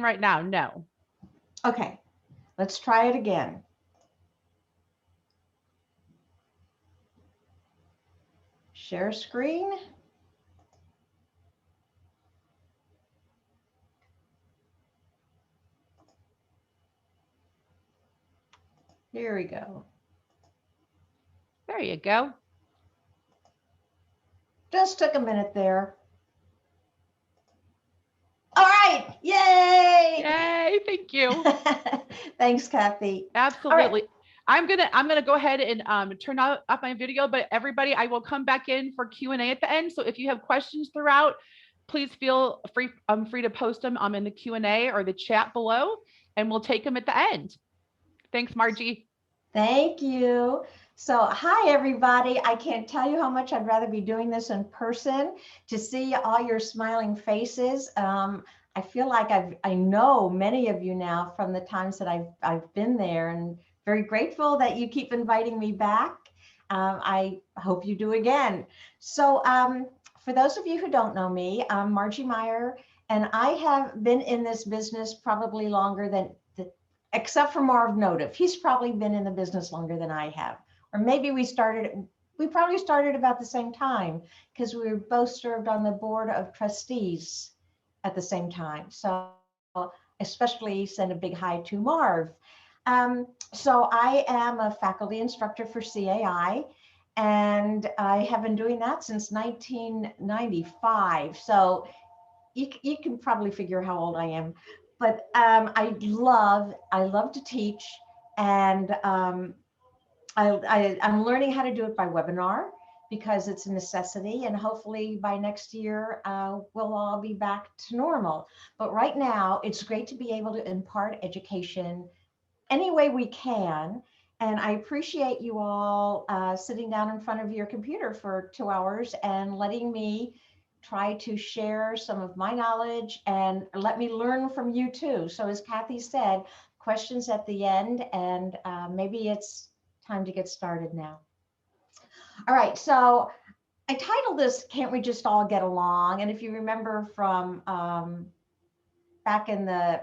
right now, no. Okay, let's try it again. Share screen. Here we go. There you go. Just took a minute there. All right, yay! Yay, thank you. Thanks, Kathy. All right. Absolutely. I'm gonna go ahead and turn off my video, but everybody, I will come back in for Q&A at the end. So if you have questions throughout, please feel free to post them in the Q&A or the chat below, and we'll take them at the end. Thanks, Margie. Thank you. So, hi, everybody. I can't tell you how much I'd rather be doing this in person to see all your smiling faces. I feel like I know many of you now from the times that I've been there, and very grateful that you keep inviting me back. I hope you do again. So, for those of you who don't know me, I'm Margie Meyer, and I have been in this business probably longer than except for Marv Notif. He's probably been in the business longer than I have. Or maybe we probably started about the same time because we were both served on the board of trustees at the same time. So especially send a big hi to Marv. So I am a faculty instructor for CAI, and I have been doing that since 1995. So you can probably figure how old I am. But I love to teach, and I'm learning how to do it by webinar because it's a necessity, and hopefully by next year we'll all be back to normal. But right now, it's great to be able to impart education any way we can. And I appreciate you all sitting down in front of your computer for 2 hours and letting me try to share some of my knowledge and let me learn from you too. So as Kathy said, questions at the end, and maybe it's time to get started now. All right, so I titled this, Can't We Just All Get Along? And if you remember from back in the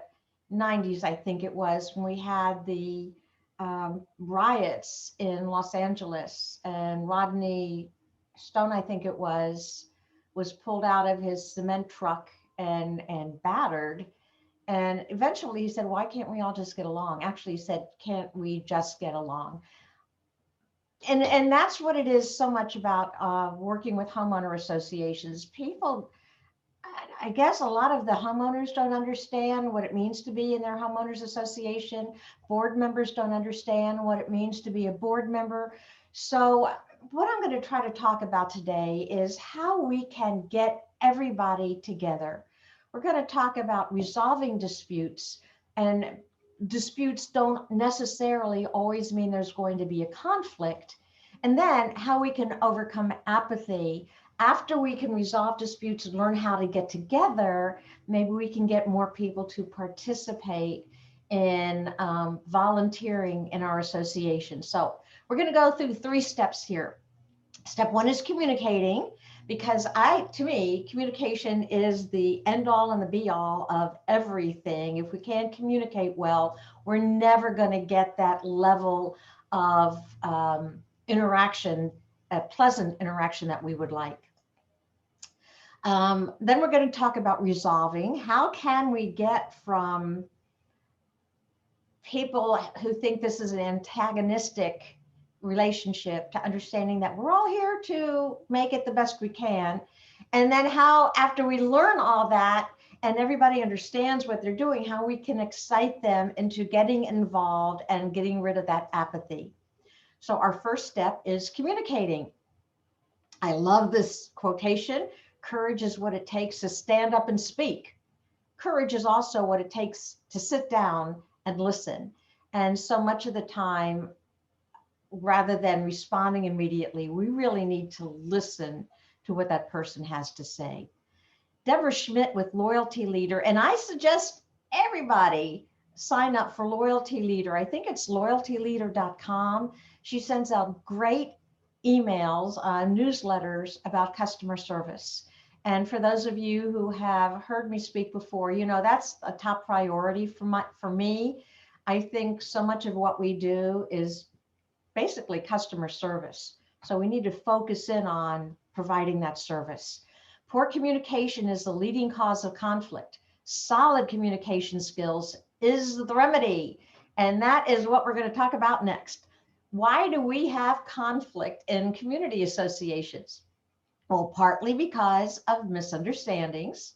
90s, I think it was, when we had the riots in Los Angeles, and Rodney Stone, I think it was pulled out of his cement truck and battered. And eventually he said, why can't we all just get along? Actually, he said, can't we just get along? And that's what it is so much about working with homeowner associations. People, I guess a lot of the homeowners don't understand what it means to be in their homeowners association. Board members don't understand what it means to be a board member. So what I'm going to try to talk about today is how we can get everybody together. We're going to talk about resolving disputes, and disputes don't necessarily always mean there's going to be a conflict. And then how we can overcome apathy. After we can resolve disputes and learn how to get together, maybe we can get more people to participate in volunteering in our association. So we're going to go through 3 steps here. Step 1 is communicating, because to me, communication is the end all and the be all of everything. If we can't communicate well, we're never going to get that level of interaction, a pleasant interaction that we would like. Then we're going to talk about resolving. How can we get from people who think this is an antagonistic relationship to understanding that we're all here to make it the best we can? And then how, after we learn all that and everybody understands what they're doing, how we can excite them into getting involved and getting rid of that apathy. So our first step is communicating. I love this quotation. Courage is what it takes to stand up and speak. Courage is also what it takes to sit down and listen. And so much of the time, rather than responding immediately, we really need to listen to what that person has to say. Deborah Schmidt with Loyalty Leader, and I suggest everybody sign up for Loyalty Leader. I think it's loyaltyleader.com. She sends out great emails, newsletters about customer service. And for those of you who have heard me speak before, you know, that's a top priority for me. I think so much of what we do is basically customer service. So we need to focus in on providing that service. Poor communication is the leading cause of conflict. Solid communication skills is the remedy. And that is what we're going to talk about next. Why do we have conflict in community associations? Well, partly because of misunderstandings,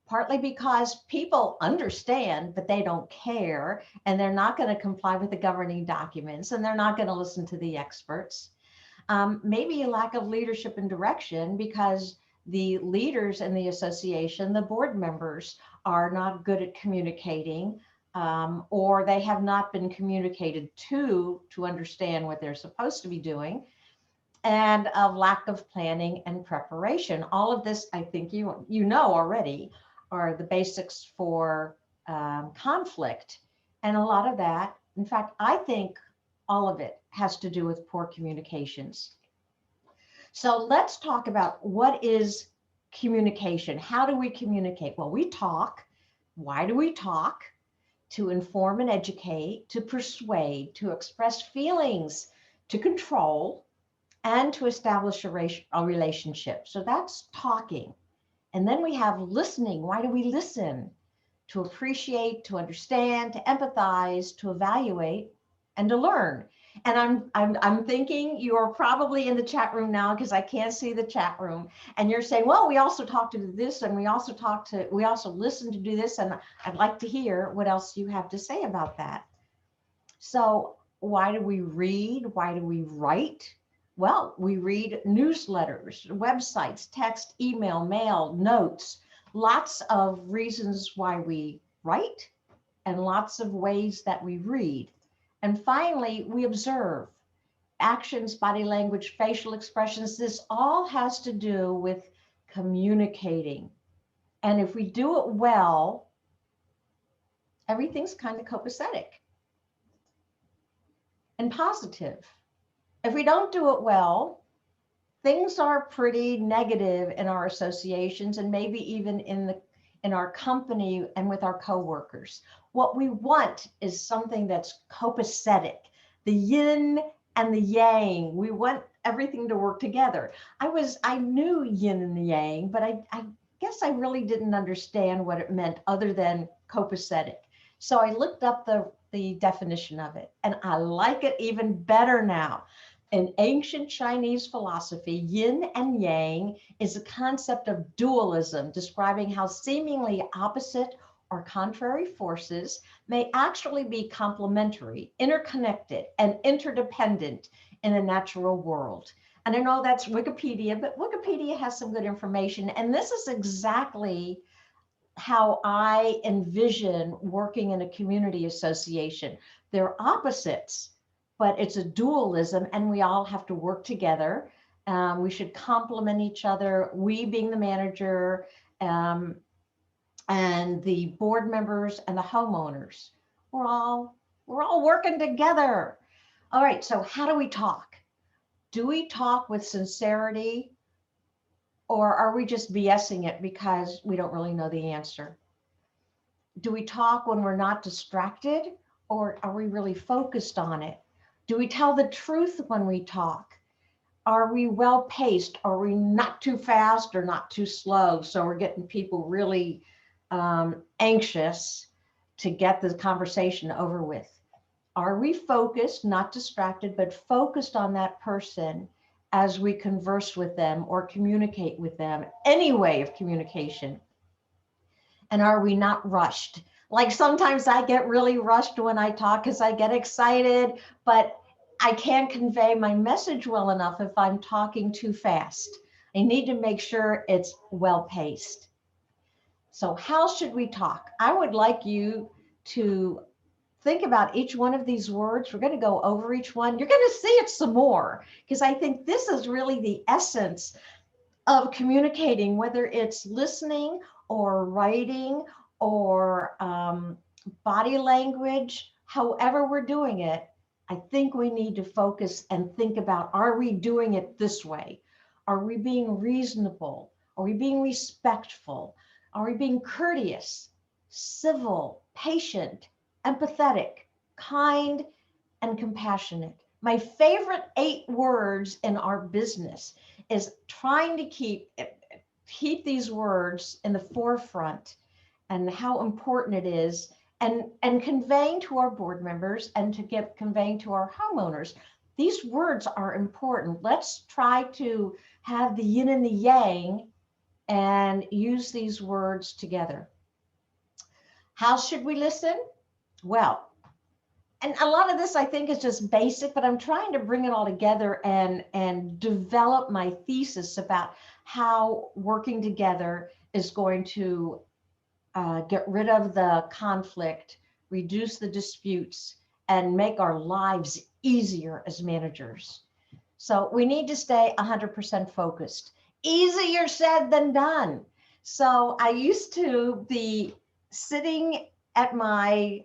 partly because people understand, but they don't care, and they're not going to comply with the governing documents, and they're not going to listen to the experts. Maybe a lack of leadership and direction because the leaders in the association, the board members, are not good at communicating, or they have not been communicated to understand what they're supposed to be doing, and of lack of planning and preparation. All of this, I think you know already, are the basics for conflict. And a lot of that, in fact, I think all of it has to do with poor communications. So let's talk about what is communication. How do we communicate? Well, we talk. Why do we talk? To inform and educate, to persuade, to express feelings, to control, and to establish a relationship. So that's talking. And then we have listening. Why do we listen? To appreciate, to understand, to empathize, to evaluate, and to learn. And I'm thinking you are probably in the chat room now because I can't see the chat room. And you're saying, well, we also talk to do this, and we also listen to do this. And I'd like to hear what else you have to say about that. So why do we read? Why do we write? Well, we read newsletters, websites, text, email, mail, notes, lots of reasons why we write and lots of ways that we read. And finally, we observe actions, body language, facial expressions. This all has to do with communicating. And if we do it well, everything's kind of copacetic and positive. If we don't do it well, things are pretty negative in our associations and maybe even in our company and with our coworkers. What we want is something that's copacetic, the yin and the yang. We want everything to work together. I knew yin and the yang, but I guess I really didn't understand what it meant other than copacetic. So I looked up the definition of it, and I like it even better now. In ancient Chinese philosophy, yin and yang is a concept of dualism, describing how seemingly opposite or contrary forces may actually be complementary, interconnected, and interdependent in the natural world. And I know that's Wikipedia, but Wikipedia has some good information. And this is exactly how I envision working in a community association. They're opposites, but it's a dualism, and we all have to work together. We should complement each other. We being the manager, and the board members and the homeowners. We're all working together. All right. So how do we talk? Do we talk with sincerity, or are we just BSing it because we don't really know the answer? Do we talk when we're not distracted, or are we really focused on it? Do we tell the truth when we talk? Are we well paced? Are we not too fast or not too slow? So we're getting people really anxious to get the conversation over with. Are we focused, not distracted, but focused on that person as we converse with them or communicate with them, any way of communication? And are we not rushed? Like sometimes I get really rushed when I talk because I get excited, but I can't convey my message well enough if I'm talking too fast. I need to make sure it's well paced. So how should we talk? I would like you to think about each one of these words. We're going to go over each one. You're going to see it some more because I think this is really the essence of communicating, whether it's listening or writing or body language, however we're doing it. I think we need to focus and think about, are we doing it this way? Are we being reasonable? Are we being respectful? Are we being courteous, civil, patient, empathetic, kind, and compassionate? My favorite 8 words in our business is trying to keep these words in the forefront and how important it is, and conveying to our board members and conveying to our homeowners. These words are important. Let's try to have the yin and the yang and use these words together. How should we listen? Well, and a lot of this I think is just basic, but I'm trying to bring it all together and develop my thesis about how working together is going to get rid of the conflict, reduce the disputes, and make our lives easier as managers. So we need to stay 100% focused. Easier said than done. So I used to be sitting at my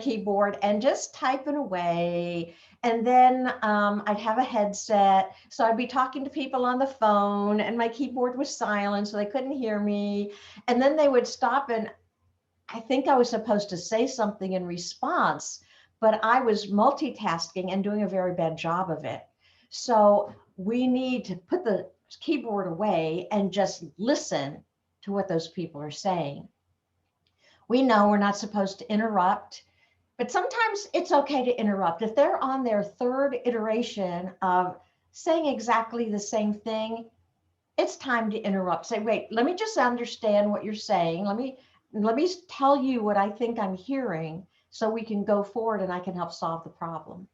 keyboard and just typing away. And then I'd have a headset. So I'd be talking to people on the phone and my keyboard was silent, so they couldn't hear me. And then they would stop, and I think I was supposed to say something in response, but I was multitasking and doing a very bad job of it. So we need to put the keyboard away and just listen to what those people are saying. We know we're not supposed to interrupt, but sometimes it's okay to interrupt. If they're on their third iteration of saying exactly the same thing, it's time to interrupt. Say, wait, let me just understand what you're saying. Let me tell you what I think I'm hearing so we can go forward and I can help solve the problem.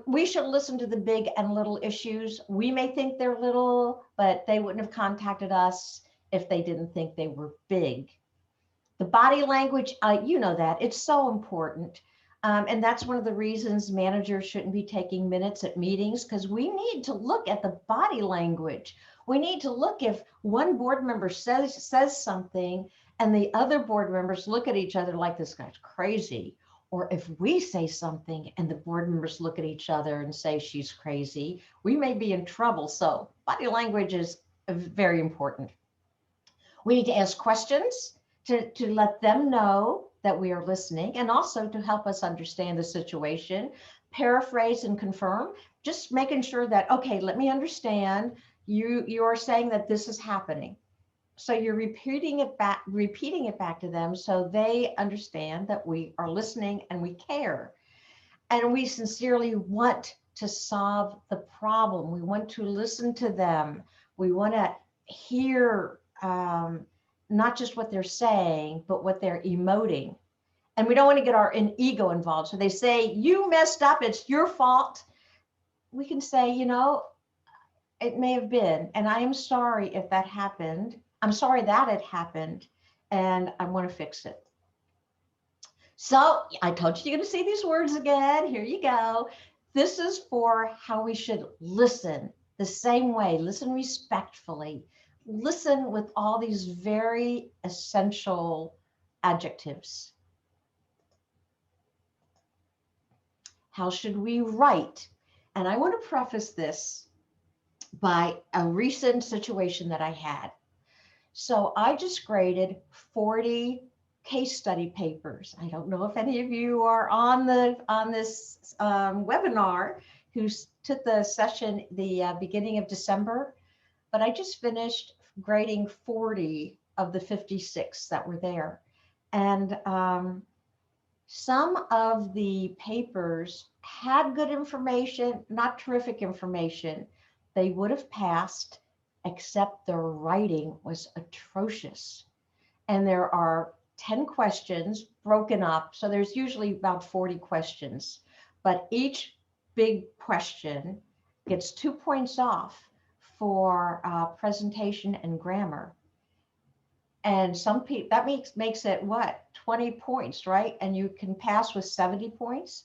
We should listen to the big and little issues. We may think they're little, but they wouldn't have contacted us if they didn't think they were big. The body language, you know that, it's so important. And that's one of the reasons managers shouldn't be taking minutes at meetings, because we need to look at the body language. We need to look if one board member says something and the other board members look at each other like this guy's crazy. Or if we say something and the board members look at each other and say she's crazy, we may be in trouble. So body language is very important. We need to ask questions to let them know that we are listening, and also to help us understand the situation, paraphrase and confirm, just making sure that, okay, let me understand, you are saying that this is happening. So you're repeating it back to them so they understand that we are listening and we care. And we sincerely want to solve the problem. We want to listen to them. We want to hear not just what they're saying, but what they're emoting. And we don't want to get our ego involved. So they say, you messed up, it's your fault. We can say, it may have been, and I am sorry if that happened. I'm sorry that it happened, and I want to fix it. So I told you you're going to see these words again. Here you go. This is for how we should listen the same way, listen respectfully, listen with all these very essential adjectives. How should we write? And I want to preface this by a recent situation that I had. So I just graded 40 case study papers. I don't know if any of you are on this webinar who took the session the beginning of December, but I just finished grading 40 of the 56 that were there. And some of the papers had good information, not terrific information. They would have passed, except their writing was atrocious. And there are 10 questions broken up. So there's usually about 40 questions, but each big question gets 2 points off for presentation and grammar. And some people, that makes it what, 20 points, right? And you can pass with 70 points.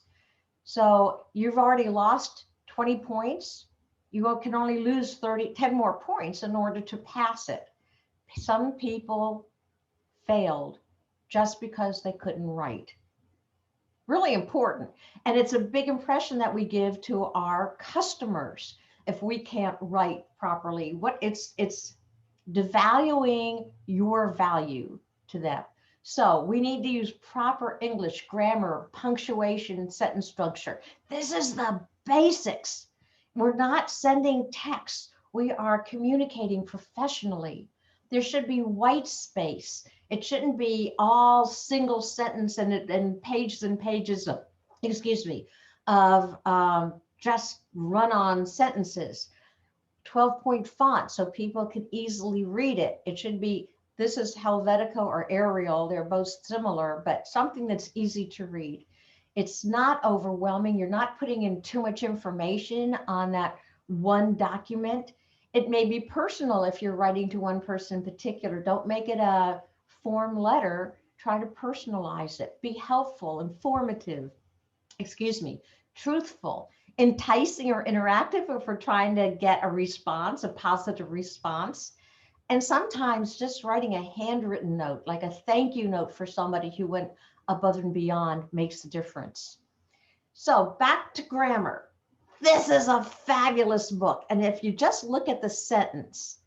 So you've already lost 20 points. You can only lose 10 more points in order to pass it. Some people failed just because they couldn't write. Really important. And it's a big impression that we give to our customers if we can't write properly. It's devaluing your value to them. So we need to use proper English, grammar, punctuation, and sentence structure. This is the basics. We're not sending texts. We are communicating professionally. There should be white space. It shouldn't be all single sentence and pages of, excuse me, of just run-on sentences. 12-point font so people can easily read it. It should be, this is Helvetica or Arial. They're both similar, but something that's easy to read. It's not overwhelming. You're not putting in too much information on that one document. It may be personal if you're writing to one person in particular. Don't make it a form letter. Try to personalize it. Be helpful, informative, excuse me, truthful, enticing or interactive if we're trying to get a response, a positive response. And sometimes just writing a handwritten note, like a thank you note for somebody who went above and beyond, makes a difference. So back to grammar. This is a fabulous book. And if you just look at the sentence,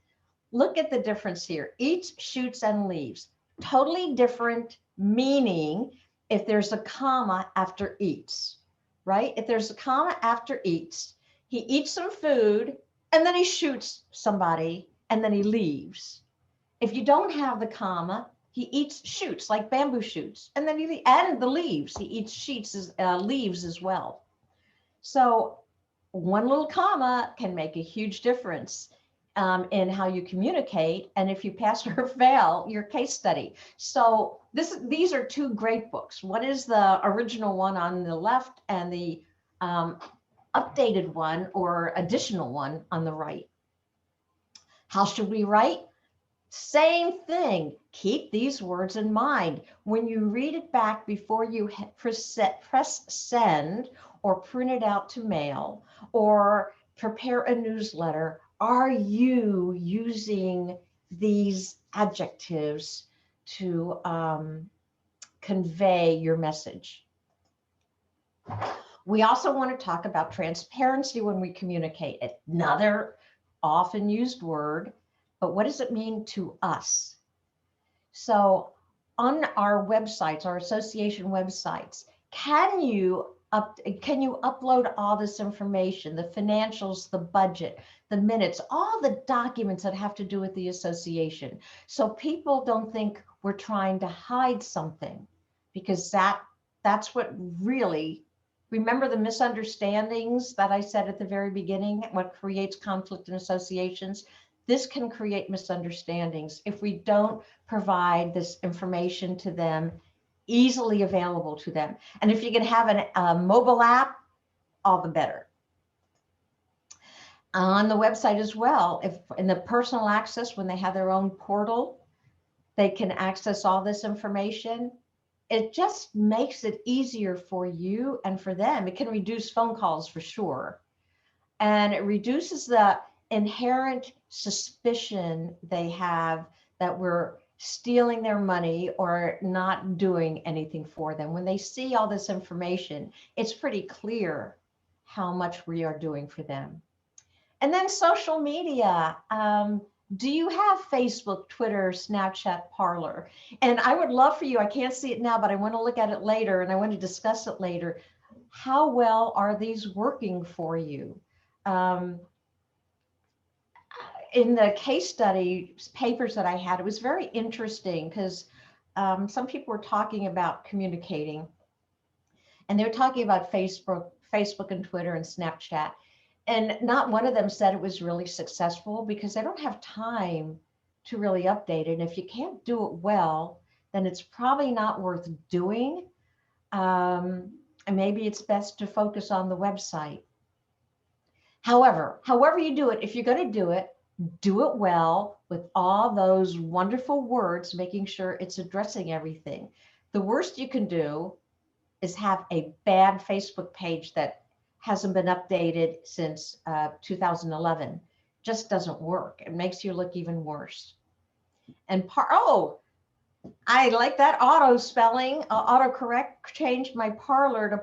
look at the difference here. Eats, shoots, and leaves. Totally different meaning if there's a comma after eats, right? If there's a comma after eats, he eats some food and then he shoots somebody and then he leaves. If you don't have the comma, he eats shoots like bamboo shoots, and then and the leaves. He eats leaves as well. So one little comma can make a huge difference in how you communicate, and if you pass or fail your case study. So these are two great books. What is the original one on the left and the updated one or additional one on the right? How should we write? Same thing. Keep these words in mind. When you read it back before you press send or print it out to mail or prepare a newsletter, are you using these adjectives to convey your message? We also want to talk about transparency when we communicate. Another often used word, but what does it mean to us? So on our websites, our association websites, can you upload all this information, the financials, the budget, the minutes, all the documents that have to do with the association, so people don't think we're trying to hide something? Because that's what really, remember the misunderstandings that I said at the very beginning, what creates conflict in associations? This can create misunderstandings if we don't provide this information to them, easily available to them. And if you can have a mobile app, all the better. On the website as well, if in the personal access, when they have their own portal, they can access all this information. It just makes it easier for you and for them. It can reduce phone calls for sure. And it reduces the inherent suspicion they have that we're stealing their money or not doing anything for them. When they see all this information, it's pretty clear how much we are doing for them. And then social media. Do you have Facebook, Twitter, Snapchat, Parler? And I would love for you, I can't see it now, but I want to look at it later and I want to discuss it later. How well are these working for you? In the case study papers that I had, it was very interesting because some people were talking about communicating, and they were talking about Facebook and Twitter and Snapchat. And not one of them said it was really successful because they don't have time to really update it. And if you can't do it well, then it's probably not worth doing. And maybe it's best to focus on the website. However you do it, if you're going to do it well with all those wonderful words, making sure it's addressing everything. The worst you can do is have a bad Facebook page that hasn't been updated since 2011. Just doesn't work. It makes you look even worse. And I like that auto spelling, autocorrect. Changed my Parler to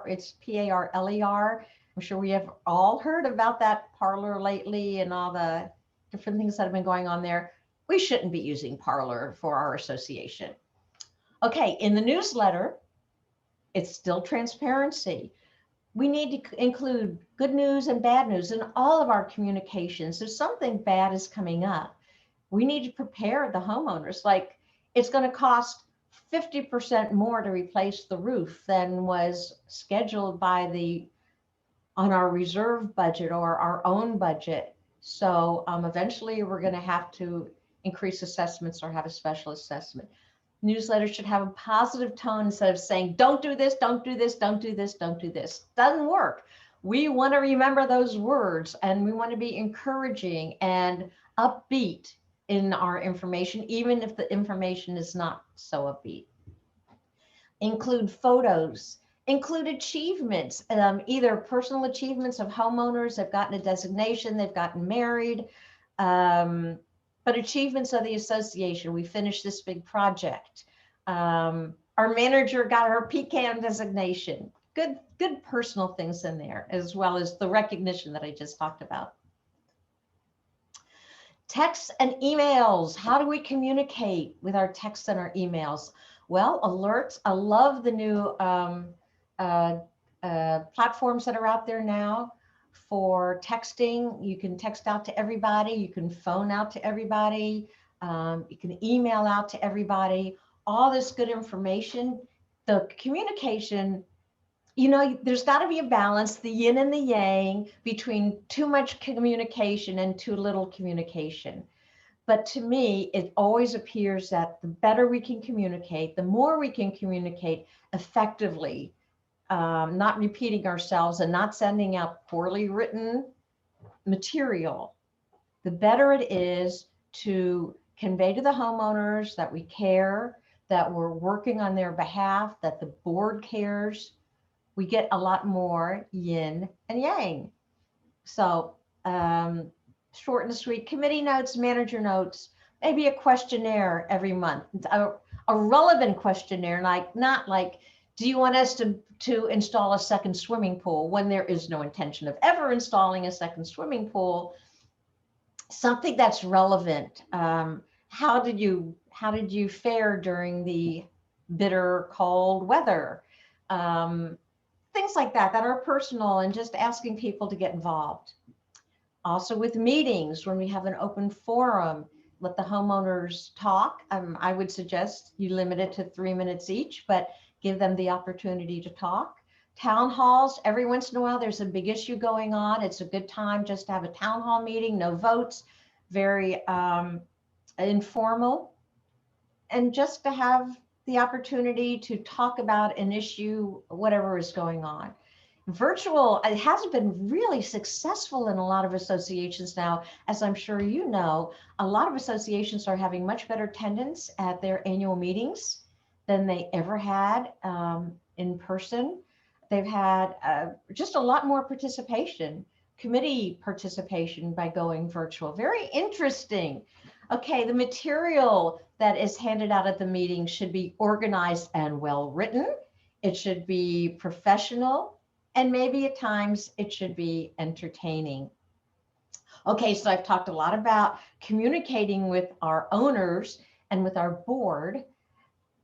it's Parler. I'm sure we have all heard about that Parler lately and all the different things that have been going on there. We shouldn't be using Parlor for our association. Okay, in the newsletter, it's still transparency. We need to include good news and bad news in all of our communications. If something bad is coming up, we need to prepare the homeowners. Like, it's going to cost 50% more to replace the roof than was scheduled on our reserve budget or our own budget. So eventually we're going to have to increase assessments or have a special assessment. Newsletters should have a positive tone instead of saying, don't do this, don't do this, don't do this, don't do this. Doesn't work. We want to remember those words, and we want to be encouraging and upbeat in our information, even if the information is not so upbeat. Include photos, include achievements, either personal achievements of homeowners, they've gotten a designation, they've gotten married, but achievements of the association. We finished this big project. Our manager got her pecan designation. Good personal things in there, as well as the recognition that I just talked about. Texts and emails. How do we communicate with our texts and our emails? Well, alerts. I love the new platforms that are out there now for texting. You can text out to everybody. You can phone out to everybody. You can email out to everybody. All this good information. The communication, there's got to be a balance, the yin and the yang, between too much communication and too little communication. But to me, it always appears that the better we can communicate, the more we can communicate effectively, not repeating ourselves and not sending out poorly written material, the better it is to convey to the homeowners that we care, that we're working on their behalf, that the board cares. We get a lot more yin and yang. So short and sweet committee notes, manager notes, maybe a questionnaire every month, a relevant questionnaire, not like, do you want us to install a second swimming pool, when there is no intention of ever installing a second swimming pool? Something that's relevant. How did you fare during the bitter cold weather? Things like that are personal, and just asking people to get involved. Also with meetings, when we have an open forum, let the homeowners talk. I would suggest you limit it to 3 minutes each, but give them the opportunity to talk. Town halls, every once in a while, there's a big issue going on. It's a good time just to have a town hall meeting, no votes, very informal, and just to have the opportunity to talk about an issue, whatever is going on. Virtual, it hasn't been really successful in a lot of associations now, as I'm sure you know. A lot of associations are having much better attendance at their annual meetings than they ever had in person. They've had just a lot more participation, committee participation by going virtual. Very interesting. Okay, the material that is handed out at the meeting should be organized and well written. It should be professional, and maybe at times it should be entertaining. Okay, so I've talked a lot about communicating with our owners and with our board,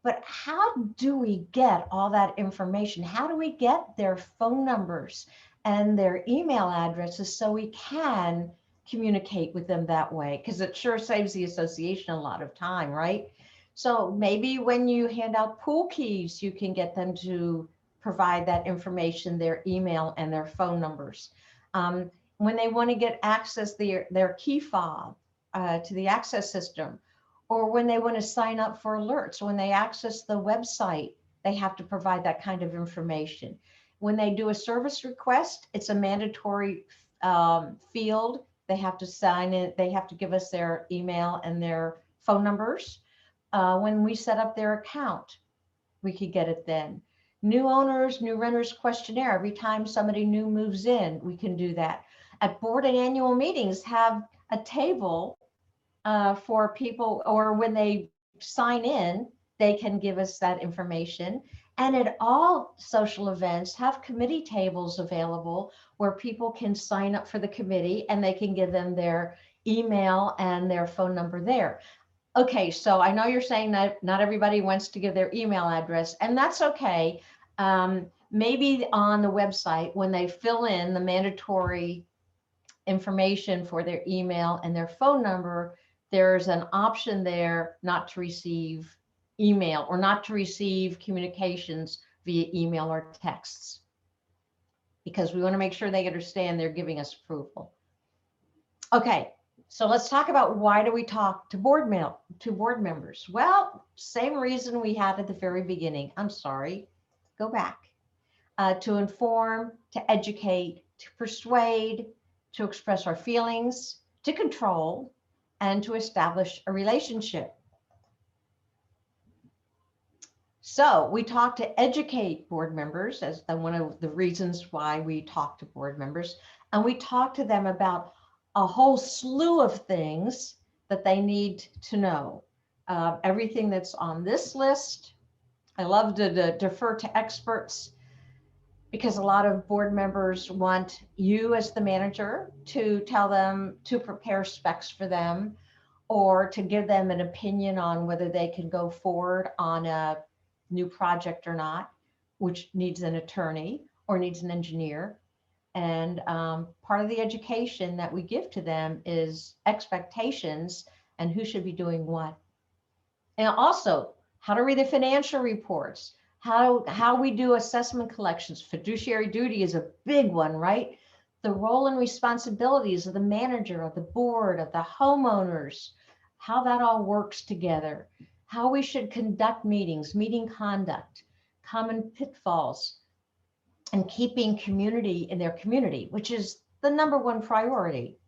but how do we get all that information? How do we get their phone numbers and their email addresses so we can communicate with them that way? Because it sure saves the association a lot of time, right? So maybe when you hand out pool keys, you can get them to provide that information, their email and their phone numbers. When they want to get access, their key fob to the access system, or when they want to sign up for alerts, when they access the website, they have to provide that kind of information. When they do a service request, it's a mandatory field. They have to sign it. They have to give us their email and their phone numbers. When we set up their account, we could get it then. New owners, new renters questionnaire. Every time somebody new moves in, we can do that. At board and annual meetings, have a table for people, or when they sign in, they can give us that information. And at all social events, have committee tables available where people can sign up for the committee and they can give them their email and their phone number there. Okay, so I know you're saying that not everybody wants to give their email address, and that's okay. Maybe on the website, when they fill in the mandatory information for their email and their phone number, there's an option there not to receive email or not to receive communications via email or texts, because we want to make sure they understand they're giving us approval. Okay, so let's talk about why do we talk to board members? Well, same reason we had at the very beginning. I'm sorry, go back. To inform, to educate, to persuade, to express our feelings, to control, and to establish a relationship. So we talk to educate board members as one of the reasons why we talk to board members, and we talk to them about a whole slew of things that they need to know. Everything that's on this list. I love to defer to experts, because a lot of board members want you as the manager to tell them to prepare specs for them, or to give them an opinion on whether they can go forward on a new project or not, which needs an attorney or needs an engineer. And part of the education that we give to them is expectations and who should be doing what. And also how to read the financial reports, how we do assessment collections. Fiduciary duty is a big one, right? The role and responsibilities of the manager, of the board, of the homeowners, how that all works together, how we should conduct meetings, meeting conduct, common pitfalls, and keeping community in their community, which is the number one priority.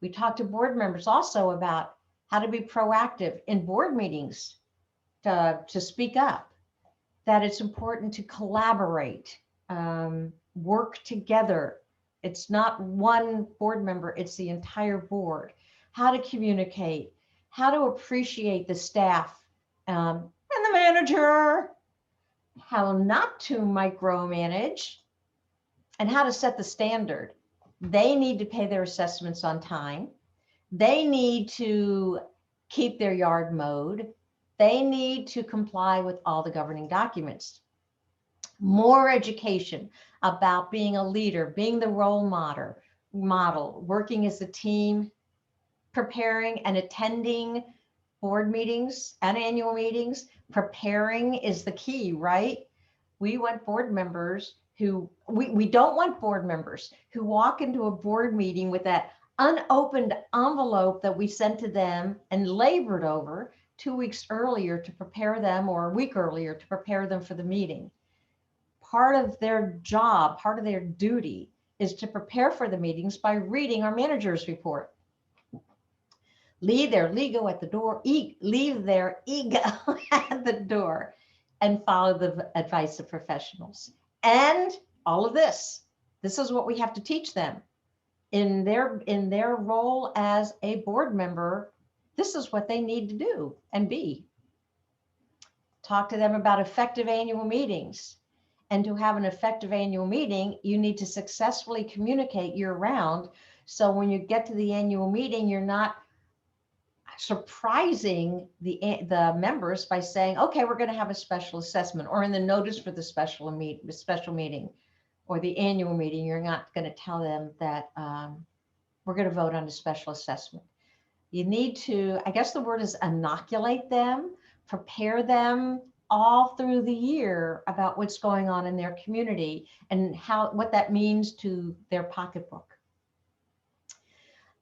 We talk to board members also about how to be proactive in board meetings, to speak up, that it's important to collaborate, work together. It's not one board member, it's the entire board. How to communicate, how to appreciate the staff and the manager, how not to micromanage, and how to set the standard. They need to pay their assessments on time. They need to keep their yard mowed. They need to comply with all the governing documents. More education about being a leader, being the role model, working as a team, preparing and attending board meetings and annual meetings. Preparing is the key, right? We want board members who, we don't want board members who walk into a board meeting with that unopened envelope that we sent to them and labored over 2 weeks earlier to prepare them, or a week earlier to prepare them for the meeting. Part of their job, part of their duty is to prepare for the meetings by reading our manager's report. Leave their ego at the door, leave their ego at the door, and follow the advice of professionals. And all of this is what we have to teach them in their role as a board member. This is what they need to do and be. Talk to them about effective annual meetings. And to have an effective annual meeting, you need to successfully communicate year round. So when you get to the annual meeting, you're not surprising the members by saying, okay, we're going to have a special assessment, or in the notice for the special meeting or the annual meeting, you're not going to tell them that we're going to vote on a special assessment. You need to, I guess the word is inoculate them, prepare them all through the year about what's going on in their community and what that means to their pocketbook.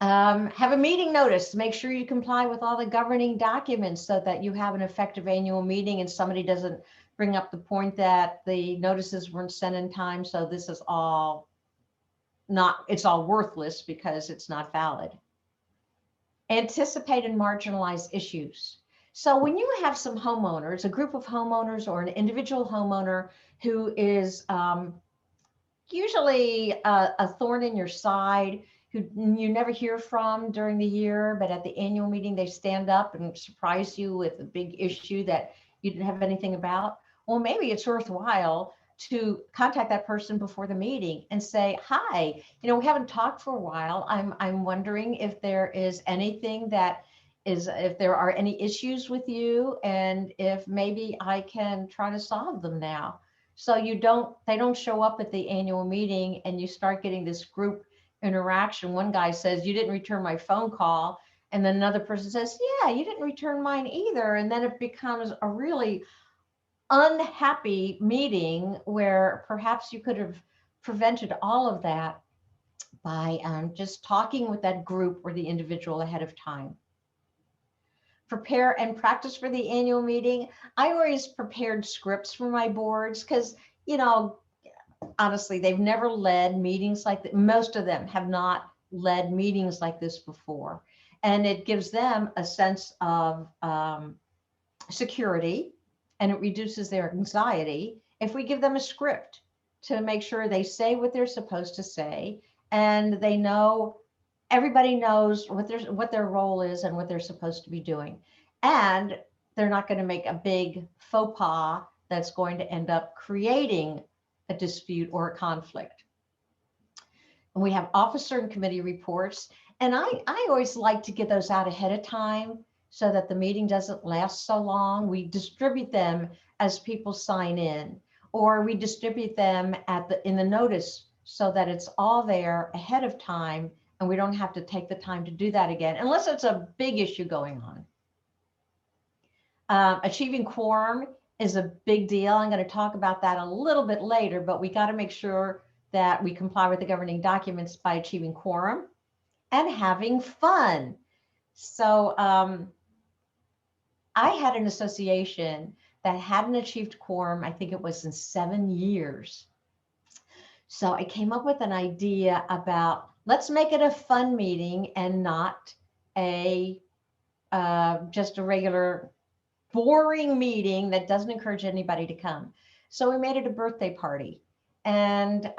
Have a meeting notice. Make sure you comply with all the governing documents so that you have an effective annual meeting and somebody doesn't bring up the point that the notices weren't sent in time. So this is all it's all worthless because it's not valid. Anticipate and marginalize issues. So when you have some homeowners, a group of homeowners or an individual homeowner who is usually a thorn in your side, who you never hear from during the year, but at the annual meeting, they stand up and surprise you with a big issue that you didn't have anything about. Well, maybe it's worthwhile to contact that person before the meeting and say, hi, we haven't talked for a while. I'm wondering if there is anything that if there are any issues with you, and if maybe I can try to solve them now. So they don't show up at the annual meeting and you start getting this group interaction. One guy says, you didn't return my phone call. And then another person says, yeah, you didn't return mine either. And then it becomes a really unhappy meeting where perhaps you could have prevented all of that by just talking with that group or the individual ahead of time. Prepare and practice for the annual meeting. I always prepared scripts for my boards because, honestly, they've never led meetings like that. Most of them have not led meetings like this before. And it gives them a sense of security, and it reduces their anxiety if we give them a script to make sure they say what they're supposed to say, and they know, everybody knows what their role is and what they're supposed to be doing. And they're not going to make a big faux pas that's going to end up creating a dispute or a conflict. And we have officer and committee reports. And I always like to get those out ahead of time so that the meeting doesn't last so long. We distribute them as people sign in, or we distribute them in the notice so that it's all there ahead of time, and we don't have to take the time to do that again, unless it's a big issue going on. Achieving quorum is a big deal. I'm going to talk about that a little bit later, but we got to make sure that we comply with the governing documents by achieving quorum and having fun. So I had an association that hadn't achieved quorum, I think it was in 7 years. So I came up with an idea about, let's make it a fun meeting and not just a regular boring meeting that doesn't encourage anybody to come. So we made it a birthday party, and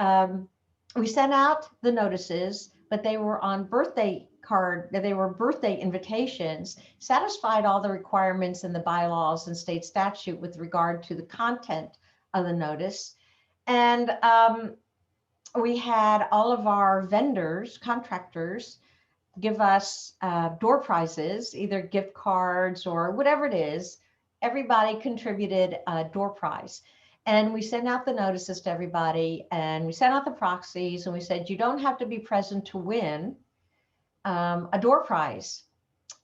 we sent out the notices, but they were on birthday invitations, satisfied all the requirements in the bylaws and state statute with regard to the content of the notice. And we had all of our vendors, contractors, give us door prizes, either gift cards or whatever it is. Everybody contributed a door prize. And we sent out the notices to everybody, and we sent out the proxies, and we said, you don't have to be present to win a door prize.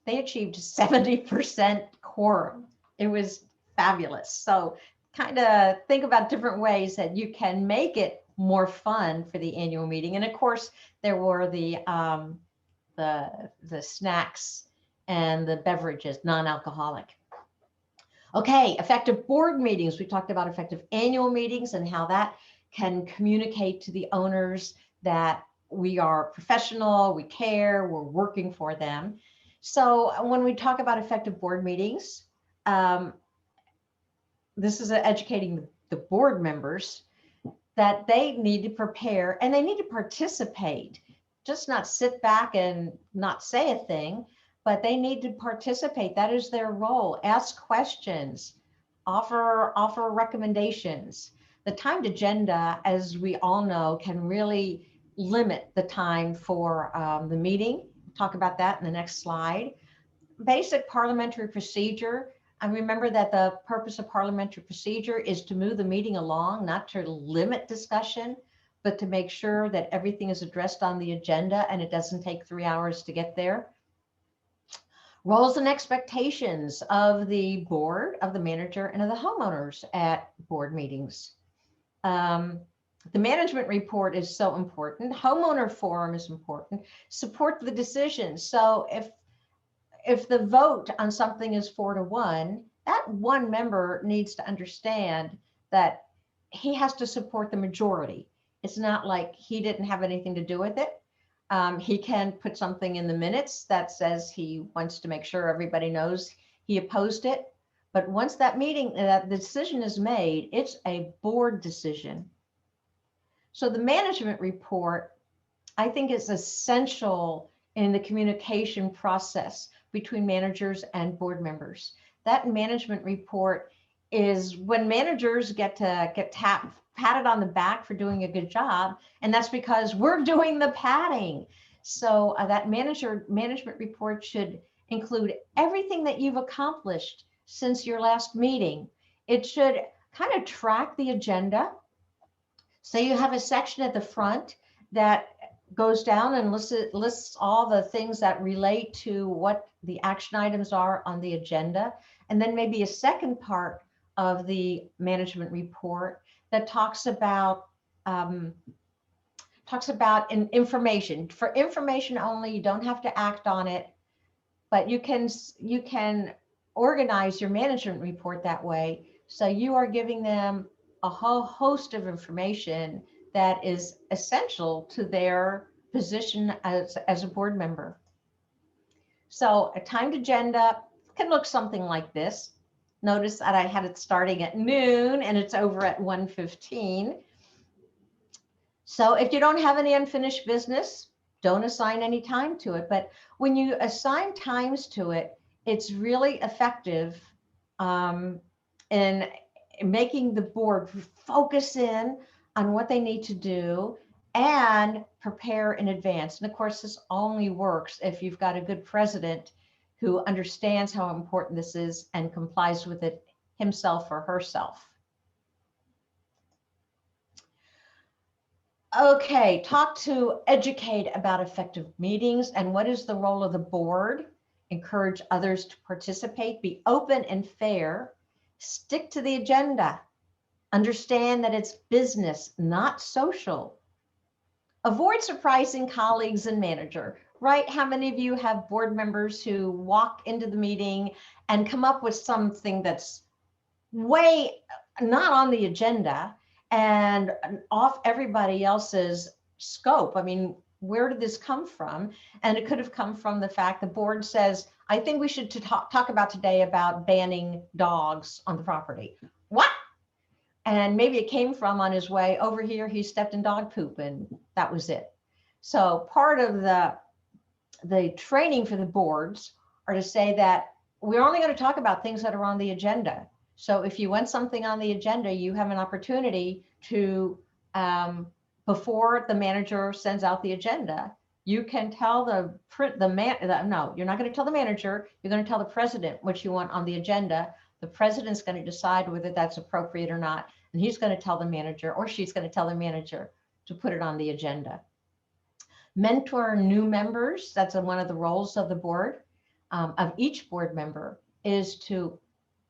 They achieved 70% quorum. It was fabulous. So kind of think about different ways that you can make it more fun for the annual meeting. And of course, there were the snacks and the beverages, non-alcoholic. Okay, effective board meetings. We talked about effective annual meetings and how that can communicate to the owners that we are professional, we care, we're working for them. So when we talk about effective board meetings, this is educating the board members that they need to prepare and they need to participate, just not sit back and not say a thing, but they need to participate. That is their role. Ask questions, offer recommendations. The timed agenda, as we all know, can really limit the time for the meeting. We'll talk about that in the next slide. Basic parliamentary procedure. I remember that the purpose of parliamentary procedure is to move the meeting along, not to limit discussion, but to make sure that everything is addressed on the agenda and it doesn't take 3 hours to get there. Roles and expectations of the board, of the manager, and of the homeowners at board meetings. The management report is so important. Homeowner forum is important. Support the decision. So if the vote on something is 4-1, that one member needs to understand that he has to support the majority. It's not like he didn't have anything to do with it. He can put something in the minutes that says he wants to make sure everybody knows he opposed it. But once that the decision is made, it's a board decision. So the management report, I think, is essential in the communication process between managers and board members. That management report is when managers get tapped patted on the back for doing a good job. And that's because we're doing the patting. So that management report should include everything that you've accomplished since your last meeting. It should kind of track the agenda. So you have a section at the front that goes down and lists all the things that relate to what the action items are on the agenda. And then maybe a second part of the management report that talks about information. For information only, you don't have to act on it, but you can organize your management report that way. So you are giving them a whole host of information that is essential to their position as a board member. So a timed agenda can look something like this. Notice that I had it starting at noon and it's over at 1:15. So if you don't have any unfinished business, don't assign any time to it. But when you assign times to it, it's really effective in making the board focus in on what they need to do and prepare in advance. And of course, this only works if you've got a good president who understands how important this is and complies with it himself or herself. Okay, educate about effective meetings and what is the role of the board. Encourage others to participate, be open and fair, stick to the agenda, understand that it's business, not social. Avoid surprising colleagues and manager, right? How many of you have board members who walk into the meeting and come up with something that's way not on the agenda and off everybody else's scope? I mean, where did this come from? And it could have come from the fact the board says, I think we should talk about today about banning dogs on the property. What? And maybe it came from on his way over here, he stepped in dog poop and that was it. So part of the training for the boards are to say that we're only going to talk about things that are on the agenda. So if you want something on the agenda, you have an opportunity to, before the manager sends out the agenda, you can tell no, you're not going to tell the manager, you're going to tell the president what you want on the agenda. The president's going to decide whether that's appropriate or not. And he's going to tell the manager, or she's going to tell the manager to put it on the agenda. Mentor new members. That's one of the roles of the board, of each board member, is to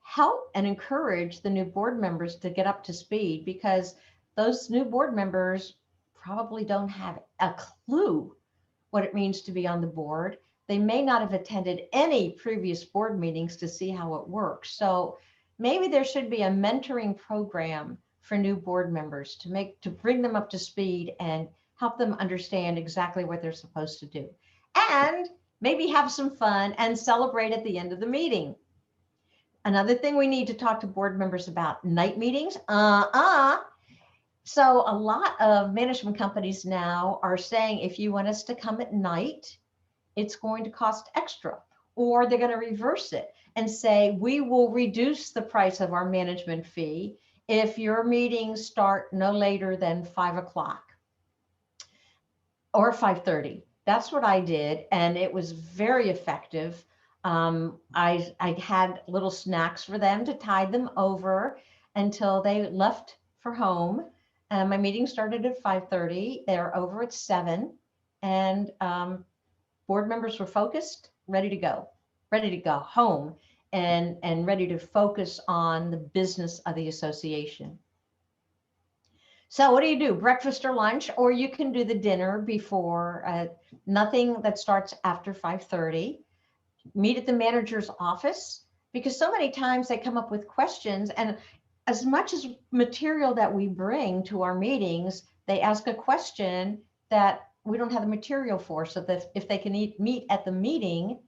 help and encourage the new board members to get up to speed, because those new board members probably don't have a clue what it means to be on the board. They may not have attended any previous board meetings to see how it works. So maybe there should be a mentoring program for new board members to bring them up to speed and help them understand exactly what they're supposed to do. And maybe have some fun and celebrate at the end of the meeting. Another thing we need to talk to board members about: night meetings. So a lot of management companies now are saying, if you want us to come at night, it's going to cost extra. Or they're going to reverse it and say, we will reduce the price of our management fee if your meetings start no later than 5 o'clock or 5:30. That's what I did, and it was very effective. I had little snacks for them to tide them over until they left for home. My meeting started at 5:30. They're over at 7, and board members were focused, ready to go home, and ready to focus on the business of the association. So what do? Breakfast or lunch, or you can do the dinner before. Nothing that starts after 5:30. Meet at the manager's office, because so many times they come up with questions, and as much as material that we bring to our meetings, they ask a question that we don't have the material for. So that if they can meet at the meeting,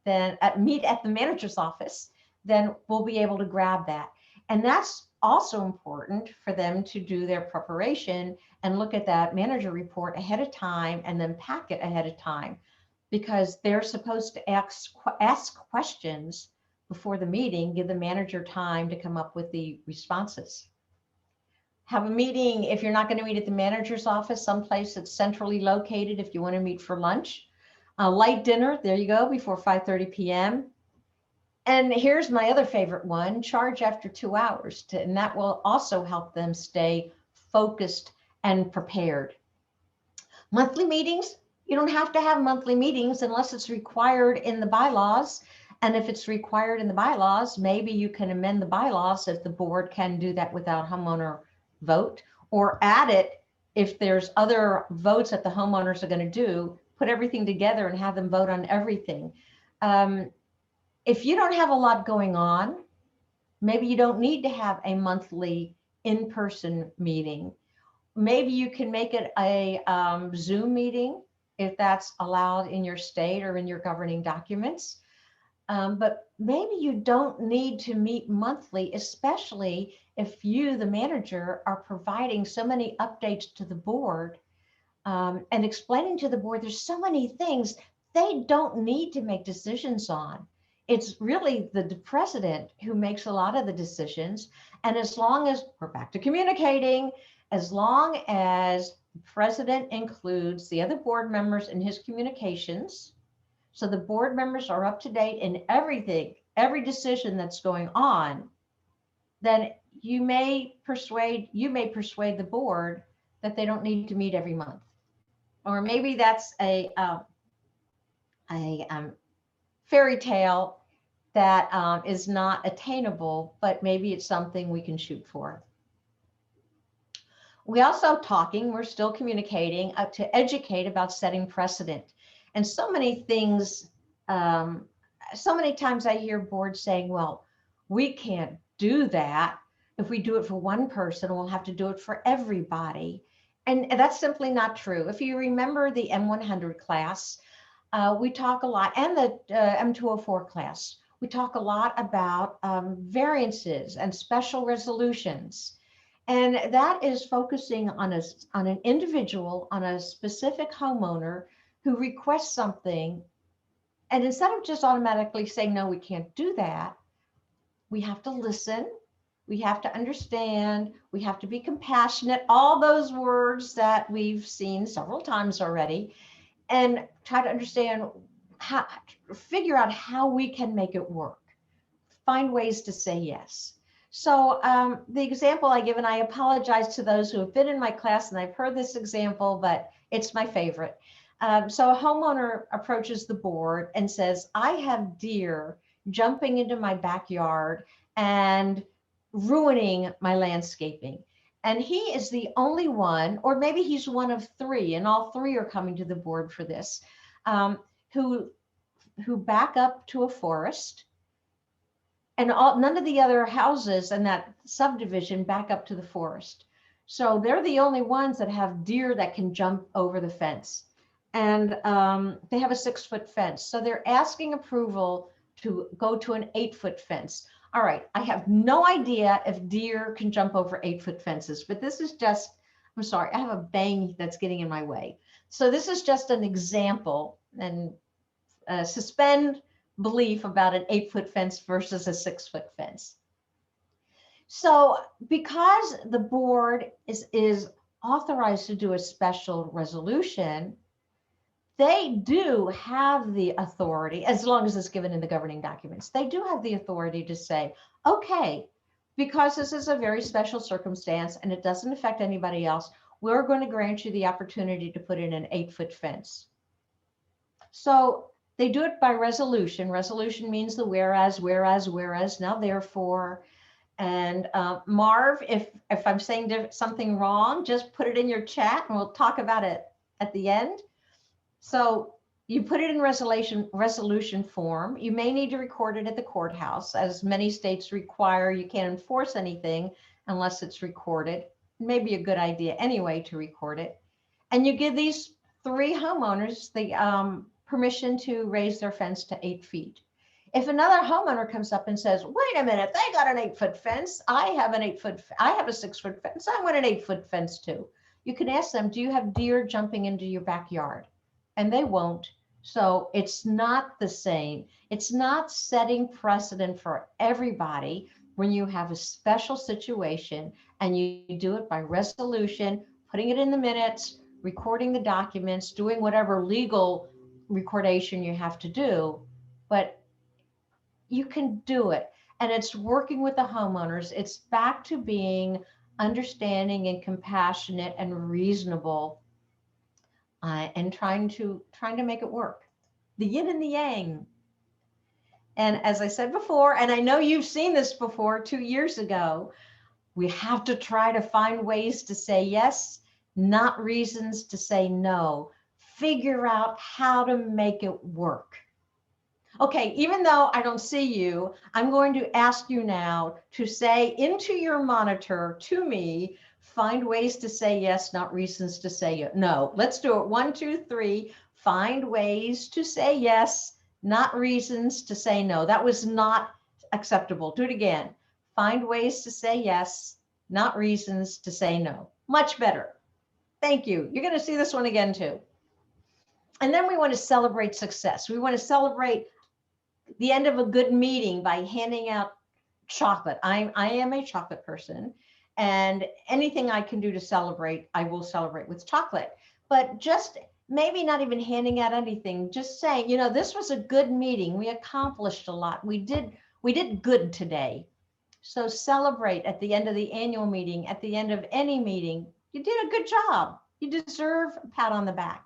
then meet at the manager's office, then we'll be able to grab that. And that's also important for them to do their preparation and look at that manager report ahead of time and then pack it ahead of time, because they're supposed to ask questions before the meeting, give the manager time to come up with the responses. Have a meeting if you're not going to meet at the manager's office, someplace that's centrally located if you want to meet for lunch. A light dinner, there you go, before 5:30 p.m. And here's my other favorite one, charge after 2 hours, and that will also help them stay focused and prepared. Monthly meetings, you don't have to have monthly meetings unless it's required in the bylaws. And if it's required in the bylaws, maybe you can amend the bylaws if the board can do that without homeowner vote, or add it if there's other votes that the homeowners are going to do, put everything together and have them vote on everything. If you don't have a lot going on, maybe you don't need to have a monthly in-person meeting. Maybe you can make it a Zoom meeting if that's allowed in your state or in your governing documents. But maybe you don't need to meet monthly, especially if you, the manager, are providing so many updates to the board and explaining to the board there's so many things they don't need to make decisions on. It's really the president who makes a lot of the decisions. And as long as we're back to communicating, as long as the president includes the other board members in his communications, so the board members are up to date in everything, every decision that's going on, then you may persuade the board that they don't need to meet every month. Or maybe that's a fairy tale that is not attainable, but maybe it's something we can shoot for. We also we're still communicating to educate about setting precedent. And so many things, so many times I hear boards saying, well, we can't do that. If we do it for one person, we'll have to do it for everybody. And that's simply not true. If you remember the M100 class, we talk a lot, and the M204 class, we talk a lot about variances and special resolutions. And that is focusing on an individual, on a specific homeowner who requests something. And instead of just automatically saying, no, we can't do that, we have to listen. We have to understand. We have to be compassionate. All those words that we've seen several times already, and try to understand how, figure out how we can make it work. Find ways to say yes. So the example I give, and I apologize to those who have been in my class and I've heard this example, but it's my favorite. So a homeowner approaches the board and says, I have deer jumping into my backyard and ruining my landscaping. And he is the only one, or maybe he's one of three, and all three are coming to the board for this, who back up to a forest. And none of the other houses in that subdivision back up to the forest. So they're the only ones that have deer that can jump over the fence. And they have a 6-foot fence. So they're asking approval to go to an 8-foot fence. All right, I have no idea if deer can jump over 8-foot fences, but this is just, I'm sorry, I have a bang that's getting in my way. So this is just an example, and suspend belief about an 8-foot fence versus a 6-foot fence. So because the board is authorized to do a special resolution, they do have the authority, as long as it's given in the governing documents, they do have the authority to say, okay, because this is a very special circumstance and it doesn't affect anybody else, we're going to grant you the opportunity to put in an 8-foot fence. So they do it by resolution. Resolution means the whereas, now therefore. And Marv, if I'm saying something wrong, just put it in your chat and we'll talk about it at the end. So you put it in resolution form. You may need to record it at the courthouse, as many states require. You can't enforce anything unless it's recorded. It may be a good idea anyway to record it. And you give these 3 homeowners the permission to raise their fence to 8 feet. If another homeowner comes up and says, wait a minute, they got an 8-foot fence, I have a 6-foot fence, I want an 8-foot fence too. You can ask them, do you have deer jumping into your backyard? And they won't. So it's not the same. It's not setting precedent for everybody when you have a special situation and you do it by resolution, putting it in the minutes, recording the documents, doing whatever legal recordation you have to do. But you can do it. And it's working with the homeowners. It's back to being understanding and compassionate and reasonable, and trying to make it work. The yin and the yang. And as I said before, and I know you've seen this before 2 years ago, we have to try to find ways to say yes, not reasons to say no. Figure out how to make it work. Okay, even though I don't see you, I'm going to ask you now to say into your monitor to me, find ways to say yes, not reasons to say no. Let's do it. 1, 2, 3. Find ways to say yes, not reasons to say no. That was not acceptable. Do it again. Find ways to say yes, not reasons to say no. Much better. Thank you. You're going to see this one again too. And then we want to celebrate success. We want to celebrate the end of a good meeting by handing out chocolate. I am a chocolate person, and anything I can do to celebrate, I will celebrate with chocolate. But just maybe not even handing out anything, just saying, this was a good meeting. We accomplished a lot. We did good today. So celebrate at the end of the annual meeting, at the end of any meeting. You did a good job. You deserve a pat on the back.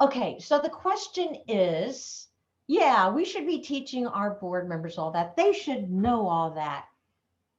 Okay, so the question is, yeah, we should be teaching our board members all that. They should know all that.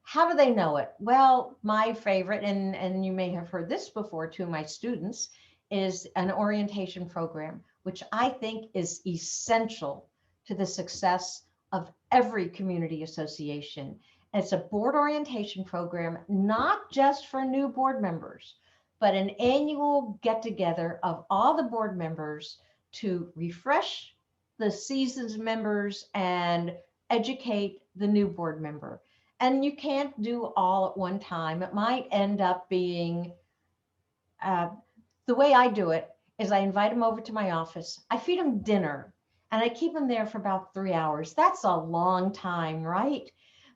How do they know it? Well, my favorite, and you may have heard this before too, my students, is an orientation program, which I think is essential to the success of every community association. It's a board orientation program, not just for new board members, but an annual get together of all the board members to refresh the seasoned members and educate the new board member. And you can't do all at one time. It might end up being, the way I do it is I invite them over to my office. I feed them dinner and I keep them there for about 3 hours. That's a long time, right?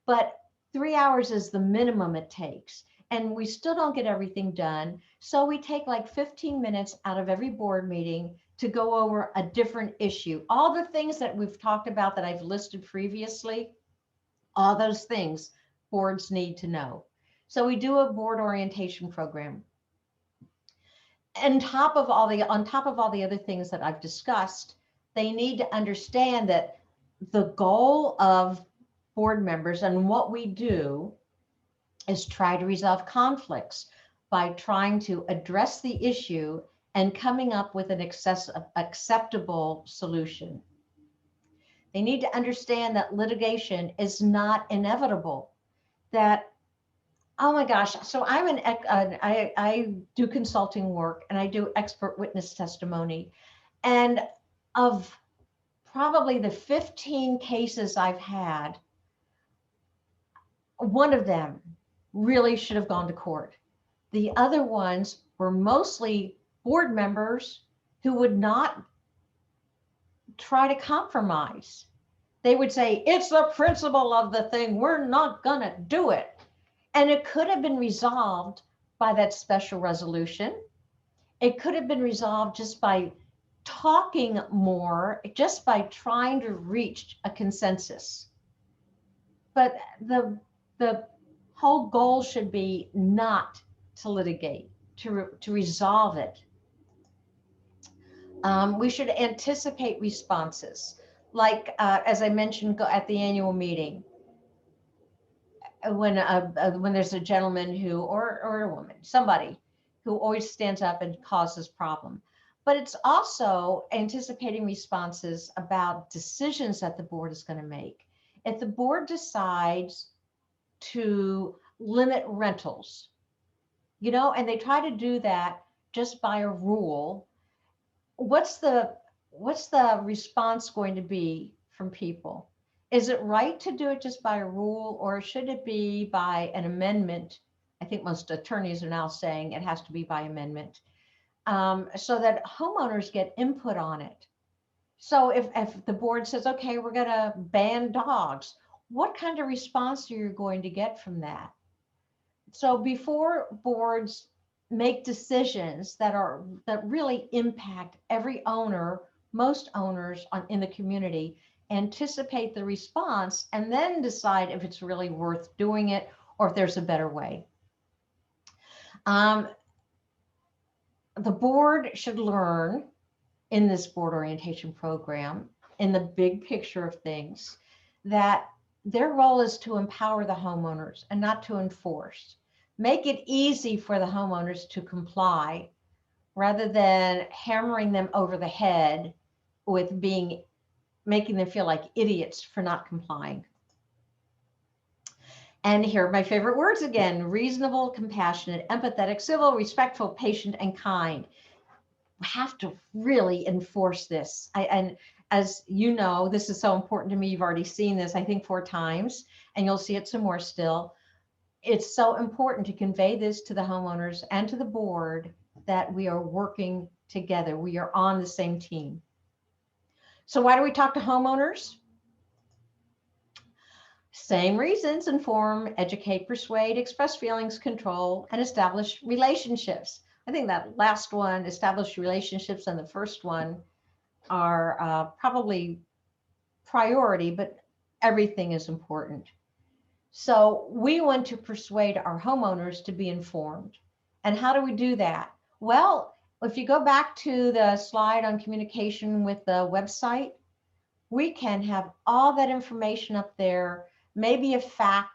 But 3 hours is the minimum it takes. And we still don't get everything done. So we take like 15 minutes out of every board meeting to go over a different issue. All the things that we've talked about that I've listed previously, all those things boards need to know. So we do a board orientation program. On top of all the other things that I've discussed, they need to understand that the goal of board members and what we do is try to resolve conflicts by trying to address the issue and coming up with an acceptable solution. They need to understand that litigation is not inevitable, that, oh my gosh, so I do consulting work and I do expert witness testimony. And of probably the 15 cases I've had, one of them really should have gone to court. The other ones were mostly board members who would not try to compromise. They would say, it's the principle of the thing, we're not gonna do it. And it could have been resolved by that special resolution. It could have been resolved just by talking more, just by trying to reach a consensus. But the whole goal should be not to litigate, to resolve it. We should anticipate responses. Like, as I mentioned at the annual meeting, when there's a gentleman who, or a woman, somebody who always stands up and causes problem. But it's also anticipating responses about decisions that the board is going to make. If the board decides to limit rentals, and they try to do that just by a rule, what's the response going to be from people? Is it right to do it just by a rule, or should it be by an amendment? I think most attorneys are now saying it has to be by amendment. so that homeowners get input on it. So if the board says, okay, we're going to ban dogs, what kind of response are you going to get from that? So before boards make decisions that really impact every owner, most owners in the community, anticipate the response and then decide if it's really worth doing it or if there's a better way. The board should learn in this board orientation program, in the big picture of things, that their role is to empower the homeowners and not to enforce. Make it easy for the homeowners to comply rather than hammering them over the head with making them feel like idiots for not complying. And here are my favorite words again: reasonable, compassionate, empathetic, civil, respectful, patient, and kind. We have to really enforce this. And as you know, this is so important to me. You've already seen this, I think, 4 times, and you'll see it some more still. It's so important to convey this to the homeowners and to the board that we are working together. We are on the same team. So why do we talk to homeowners? Same reasons: inform, educate, persuade, express feelings, control, and establish relationships. I think that last one, establish relationships, and the first one are probably priority, but everything is important. So we want to persuade our homeowners to be informed. And how do we do that? Well, if you go back to the slide on communication with the website, we can have all that information up there, maybe a fact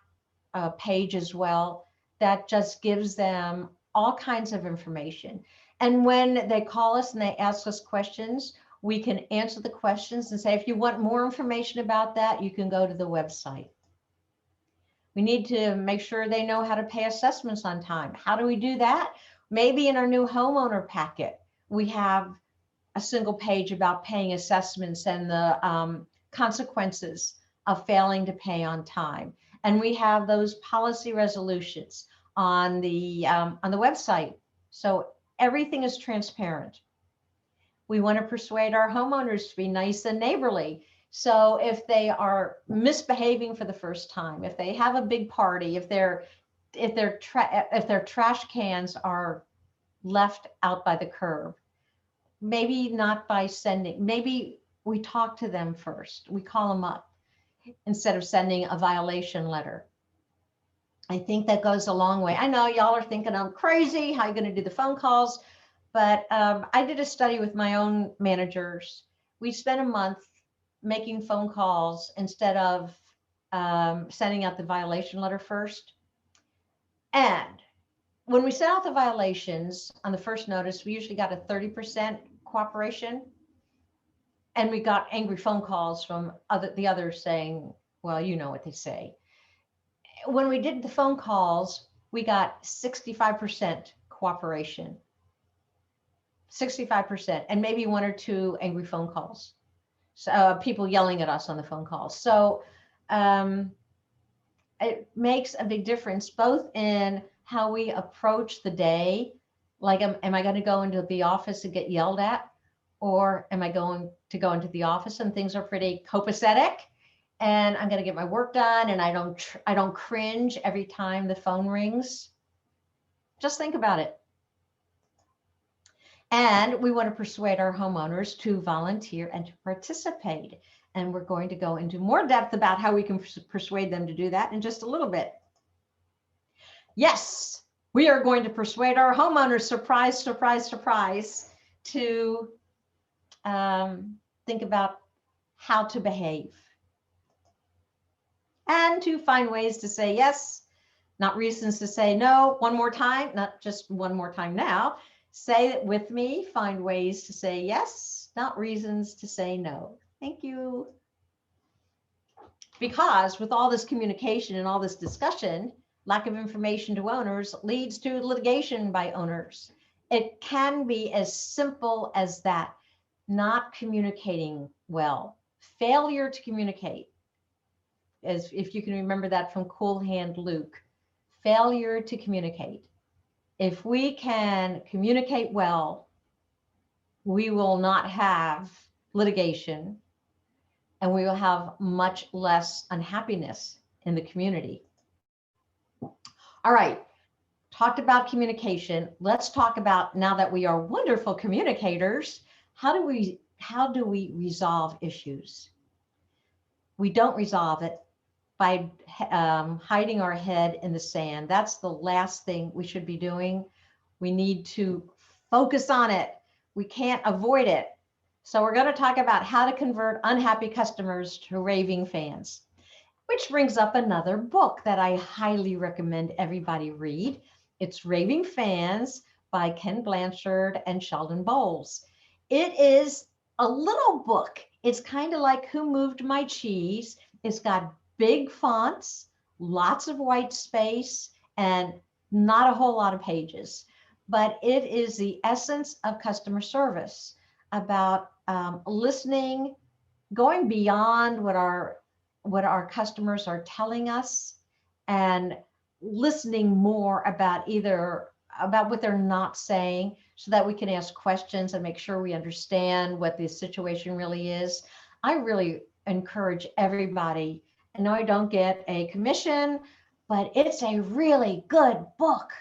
page as well, that just gives them all kinds of information. And when they call us and they ask us questions, we can answer the questions and say, if you want more information about that, you can go to the website. We need to make sure they know how to pay assessments on time. How do we do that? Maybe in our new homeowner packet, we have a single page about paying assessments and the consequences of failing to pay on time. And we have those policy resolutions on the website. So everything is transparent. We want to persuade our homeowners to be nice and neighborly. So if they are misbehaving for the first time, if they have a big party, if their trash cans are left out by the curb, maybe not by sending, maybe we talk to them first. We call them up instead of sending a violation letter. I think that goes a long way. I know y'all are thinking I'm crazy. How are you going to do the phone calls? But I did a study with my own managers. We spent a month making phone calls instead of sending out the violation letter first. And when we sent out the violations on the first notice, we usually got a 30% cooperation. And we got angry phone calls from the others saying, well, you know what they say. When we did the phone calls, we got 65% cooperation. 65%, and maybe 1 or 2 angry phone calls. So people yelling at us on the phone calls. So it makes a big difference both in how we approach the day. Like, am I going to go into the office and get yelled at? Or am I going to go into the office and things are pretty copacetic and I'm going to get my work done and I don't cringe every time the phone rings? Just think about it. And we want to persuade our homeowners to volunteer and to participate. And we're going to go into more depth about how we can persuade them to do that in just a little bit. Yes, we are going to persuade our homeowners, surprise, surprise, surprise, to think about how to behave and to find ways to say yes, not reasons to say no. One more time, not just one more time now. Say it with me. Find ways to say yes, not reasons to say no. Thank you. Because with all this communication and all this discussion, lack of information to owners leads to litigation by owners. It can be as simple as that. Not communicating well. Failure to communicate. As if you can remember that from Cool Hand Luke. Failure to communicate. If we can communicate well, we will not have litigation, and we will have much less unhappiness in the community. All right, talked about communication. Let's talk about, now that we are wonderful communicators, how do we resolve issues? We don't resolve it by hiding our head in the sand. That's the last thing we should be doing. We need to focus on it. We can't avoid it. So we're going to talk about how to convert unhappy customers to raving fans, which brings up another book that I highly recommend everybody read. It's Raving Fans by Ken Blanchard and Sheldon Bowles. It is a little book. It's kind of like Who Moved My Cheese. It's got big fonts, lots of white space, and not a whole lot of pages. But it is the essence of customer service, about listening, going beyond what our customers are telling us, and listening more about what they're not saying, so that we can ask questions and make sure we understand what the situation really is. I really encourage everybody. I know I don't get a commission, but it's a really good book.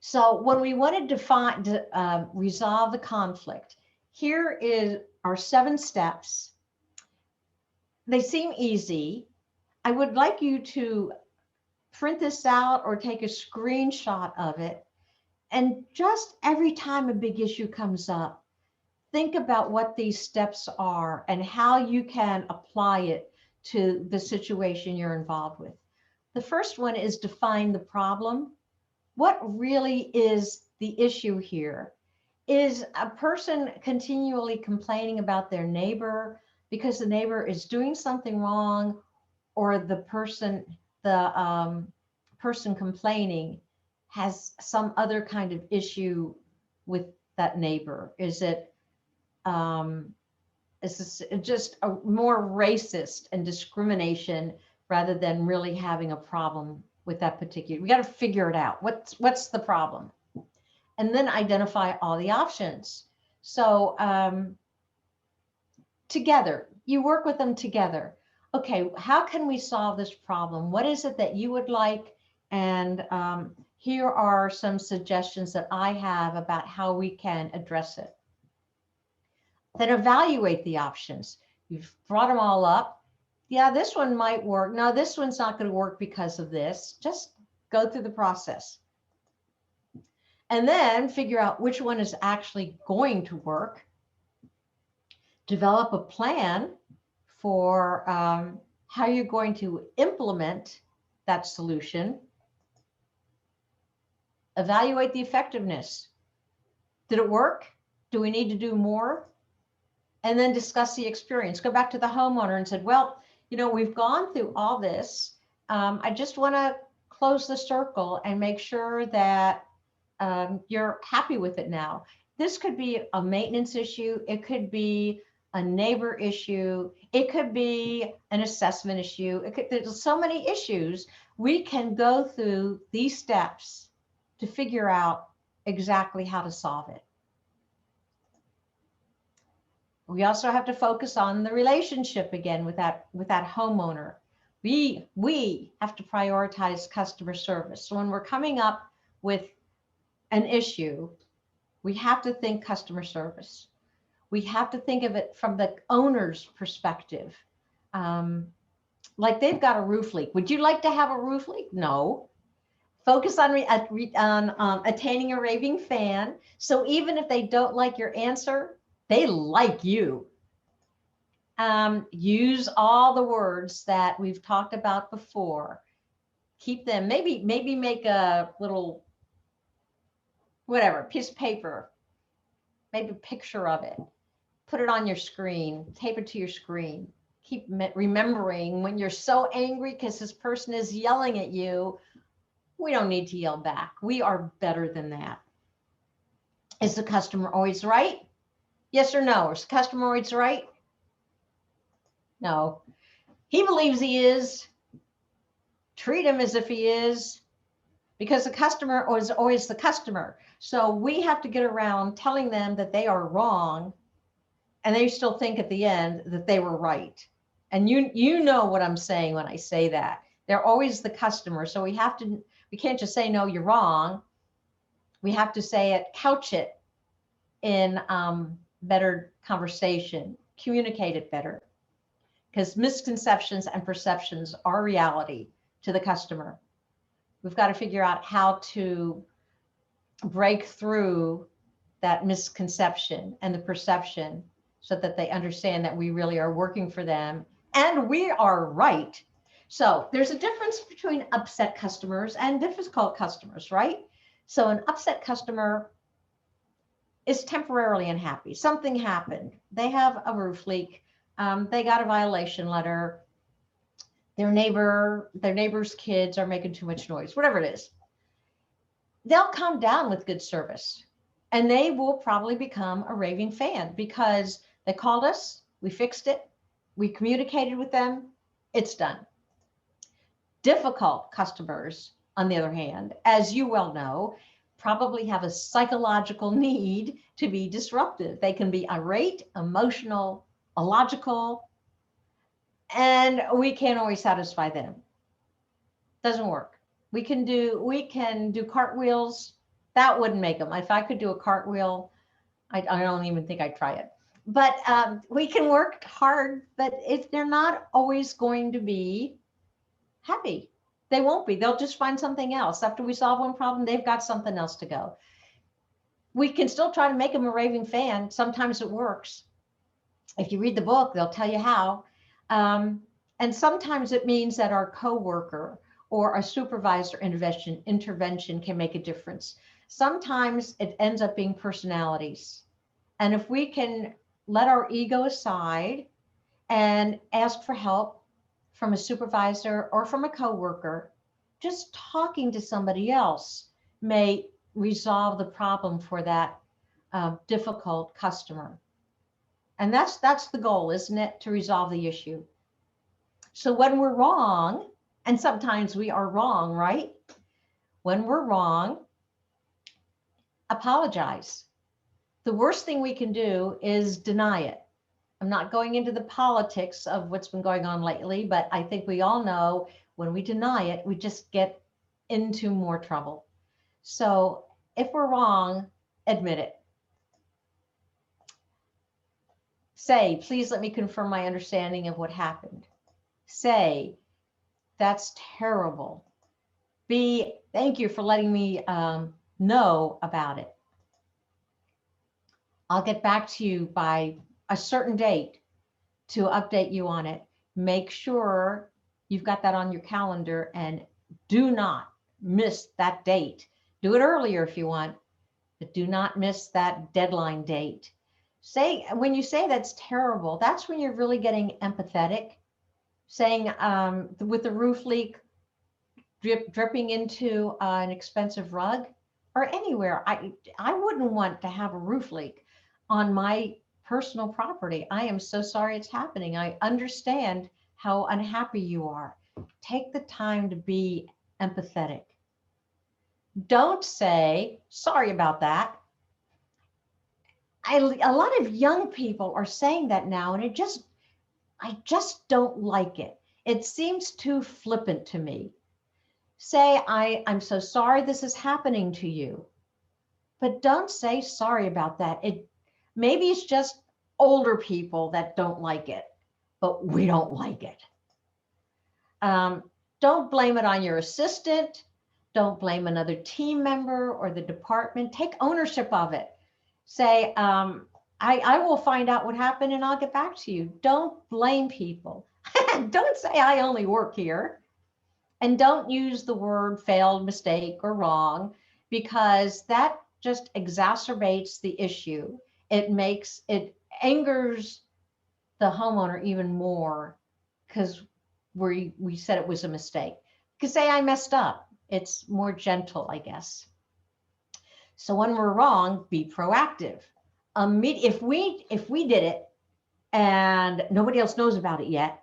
So when we want to resolve the conflict, here are 7 steps. They seem easy. I would like you to print this out or take a screenshot of it. And just every time a big issue comes up, think about what these steps are and how you can apply it to the situation you're involved with. The first one is define the problem. What really is the issue here? Is a person continually complaining about their neighbor because the neighbor is doing something wrong, or the person complaining has some other kind of issue with that neighbor? Is this just a more racist and discrimination, rather than really having a problem with that particular? We got to figure it out. What's the problem? And then identify all the options. So together, you work with them together. Okay, how can we solve this problem? What is it that you would like? And here are some suggestions that I have about how we can address it. Then evaluate the options. You've brought them all up. Yeah, this one might work. No, this one's not going to work because of this. Just go through the process. And then figure out which one is actually going to work. Develop a plan for how you're going to implement that solution. Evaluate the effectiveness. Did it work? Do we need to do more? And then discuss the experience. Go back to the homeowner and said, well, we've gone through all this. I just want to close the circle and make sure that you're happy with it now. This could be a maintenance issue. It could be a neighbor issue. It could be an assessment issue. There's so many issues. We can go through these steps to figure out exactly how to solve it. We also have to focus on the relationship again with that homeowner. We have to prioritize customer service. So when we're coming up with an issue, we have to think customer service. We have to think of it from the owner's perspective. Like they've got a roof leak. Would you like to have a roof leak? No. Focus on attaining a raving fan. So even if they don't like your answer, they like you. Use all the words that we've talked about before. Keep them. Maybe make a little, whatever, piece of paper. Maybe a picture of it. Put it on your screen. Tape it to your screen. Keep remembering when you're so angry because this person is yelling at you. We don't need to yell back. We are better than that. Is the customer always right? Yes or no? Is the customer always right? No. He believes he is. Treat him as if he is, because the customer is always the customer. So we have to get around telling them that they are wrong, and they still think at the end that they were right. And you know what I'm saying when I say that. They're always the customer. So we can't just say, no, you're wrong. We have to say it, couch it in better conversation, communicate it better. Because misconceptions and perceptions are reality to the customer. We've got to figure out how to break through that misconception and the perception so that they understand that we really are working for them and we are right. So there's a difference between upset customers and difficult customers, right? So an upset customer is temporarily unhappy. Something happened. They have a roof leak. They got a violation letter. Their neighbor's kids are making too much noise, whatever it is. They'll calm down with good service, and they will probably become a raving fan because they called us, we fixed it, we communicated with them, it's done. Difficult customers, on the other hand, as you well know, probably have a psychological need to be disruptive. They can be irate, emotional, illogical, and we can't always satisfy them. Doesn't work. We can do cartwheels. That wouldn't make them. If I could do a cartwheel, I don't even think I'd try it. But we can work hard, but if they're not always going to be happy, they won't be. They'll just find something else. After we solve one problem, they've got something else to go. We can still try to make them a raving fan. Sometimes it works. If you read the book, they'll tell you how. And sometimes it means that our coworker or a supervisor intervention can make a difference. Sometimes it ends up being personalities. And if we can let our ego aside and ask for help from a supervisor or from a coworker, just talking to somebody else may resolve the problem for that difficult customer. And that's the goal, isn't it? To resolve the issue. So when we're wrong, and sometimes we are wrong, right? When we're wrong, apologize. The worst thing we can do is deny it. I'm not going into the politics of what's been going on lately, but I think we all know when we deny it, we just get into more trouble. So if we're wrong, admit it. Say, please let me confirm my understanding of what happened. Say, that's terrible. B, thank you for letting me know about it. I'll get back to you by a certain date to update you on it. Make sure you've got that on your calendar and do not miss that date. Do it earlier if you want, but do not miss that deadline date. Say, when you say that's terrible, that's when you're really getting empathetic. Saying with the roof leak dripping into an expensive rug or anywhere, I wouldn't want to have a roof leak on my personal property. I am so sorry it's happening. I understand how unhappy you are. Take the time to be empathetic. Don't say, sorry about that. A lot of young people are saying that now, and I just don't like it. It seems too flippant to me. Say, I'm so sorry this is happening to you, but don't say sorry about that. Maybe it's just older people that don't like it, but we don't like it. Don't blame it on your assistant. Don't blame another team member or the department. Take ownership of it. Say, I will find out what happened and I'll get back to you. Don't blame people. Don't say I only work here. And don't use the word failed, mistake, or wrong, because that just exacerbates the issue. It angers the homeowner even more because we said it was a mistake. You could say I messed up. It's more gentle, I guess. So when we're wrong, be proactive. If we did it and nobody else knows about it yet,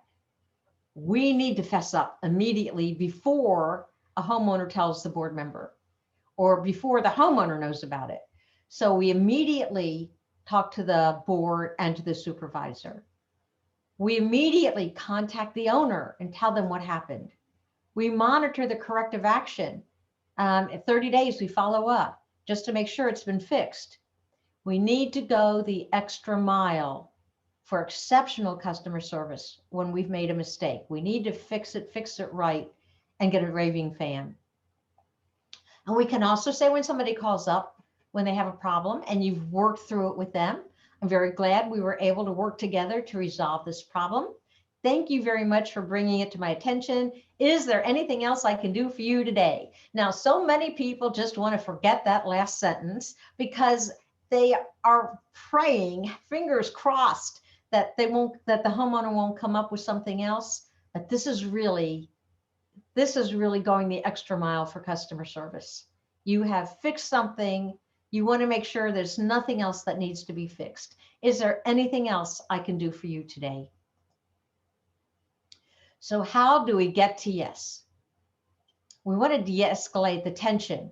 we need to fess up immediately before a homeowner tells the board member or before the homeowner knows about it. So we immediately talk to the board and to the supervisor. We immediately contact the owner and tell them what happened. We monitor the corrective action. At 30 days, we follow up just to make sure it's been fixed. We need to go the extra mile for exceptional customer service when we've made a mistake. We need to fix it right, and get a raving fan. And we can also say when somebody calls up, when they have a problem and you've worked through it with them, I'm very glad we were able to work together to resolve this problem. Thank you very much for bringing it to my attention. Is there anything else I can do for you today? Now, so many people just want to forget that last sentence because they are praying, fingers crossed, that the homeowner won't come up with something else. But this is really going the extra mile for customer service. You have fixed something. You want to make sure there's nothing else that needs to be fixed. Is there anything else I can do for you today? So how do we get to yes? We want to de-escalate the tension.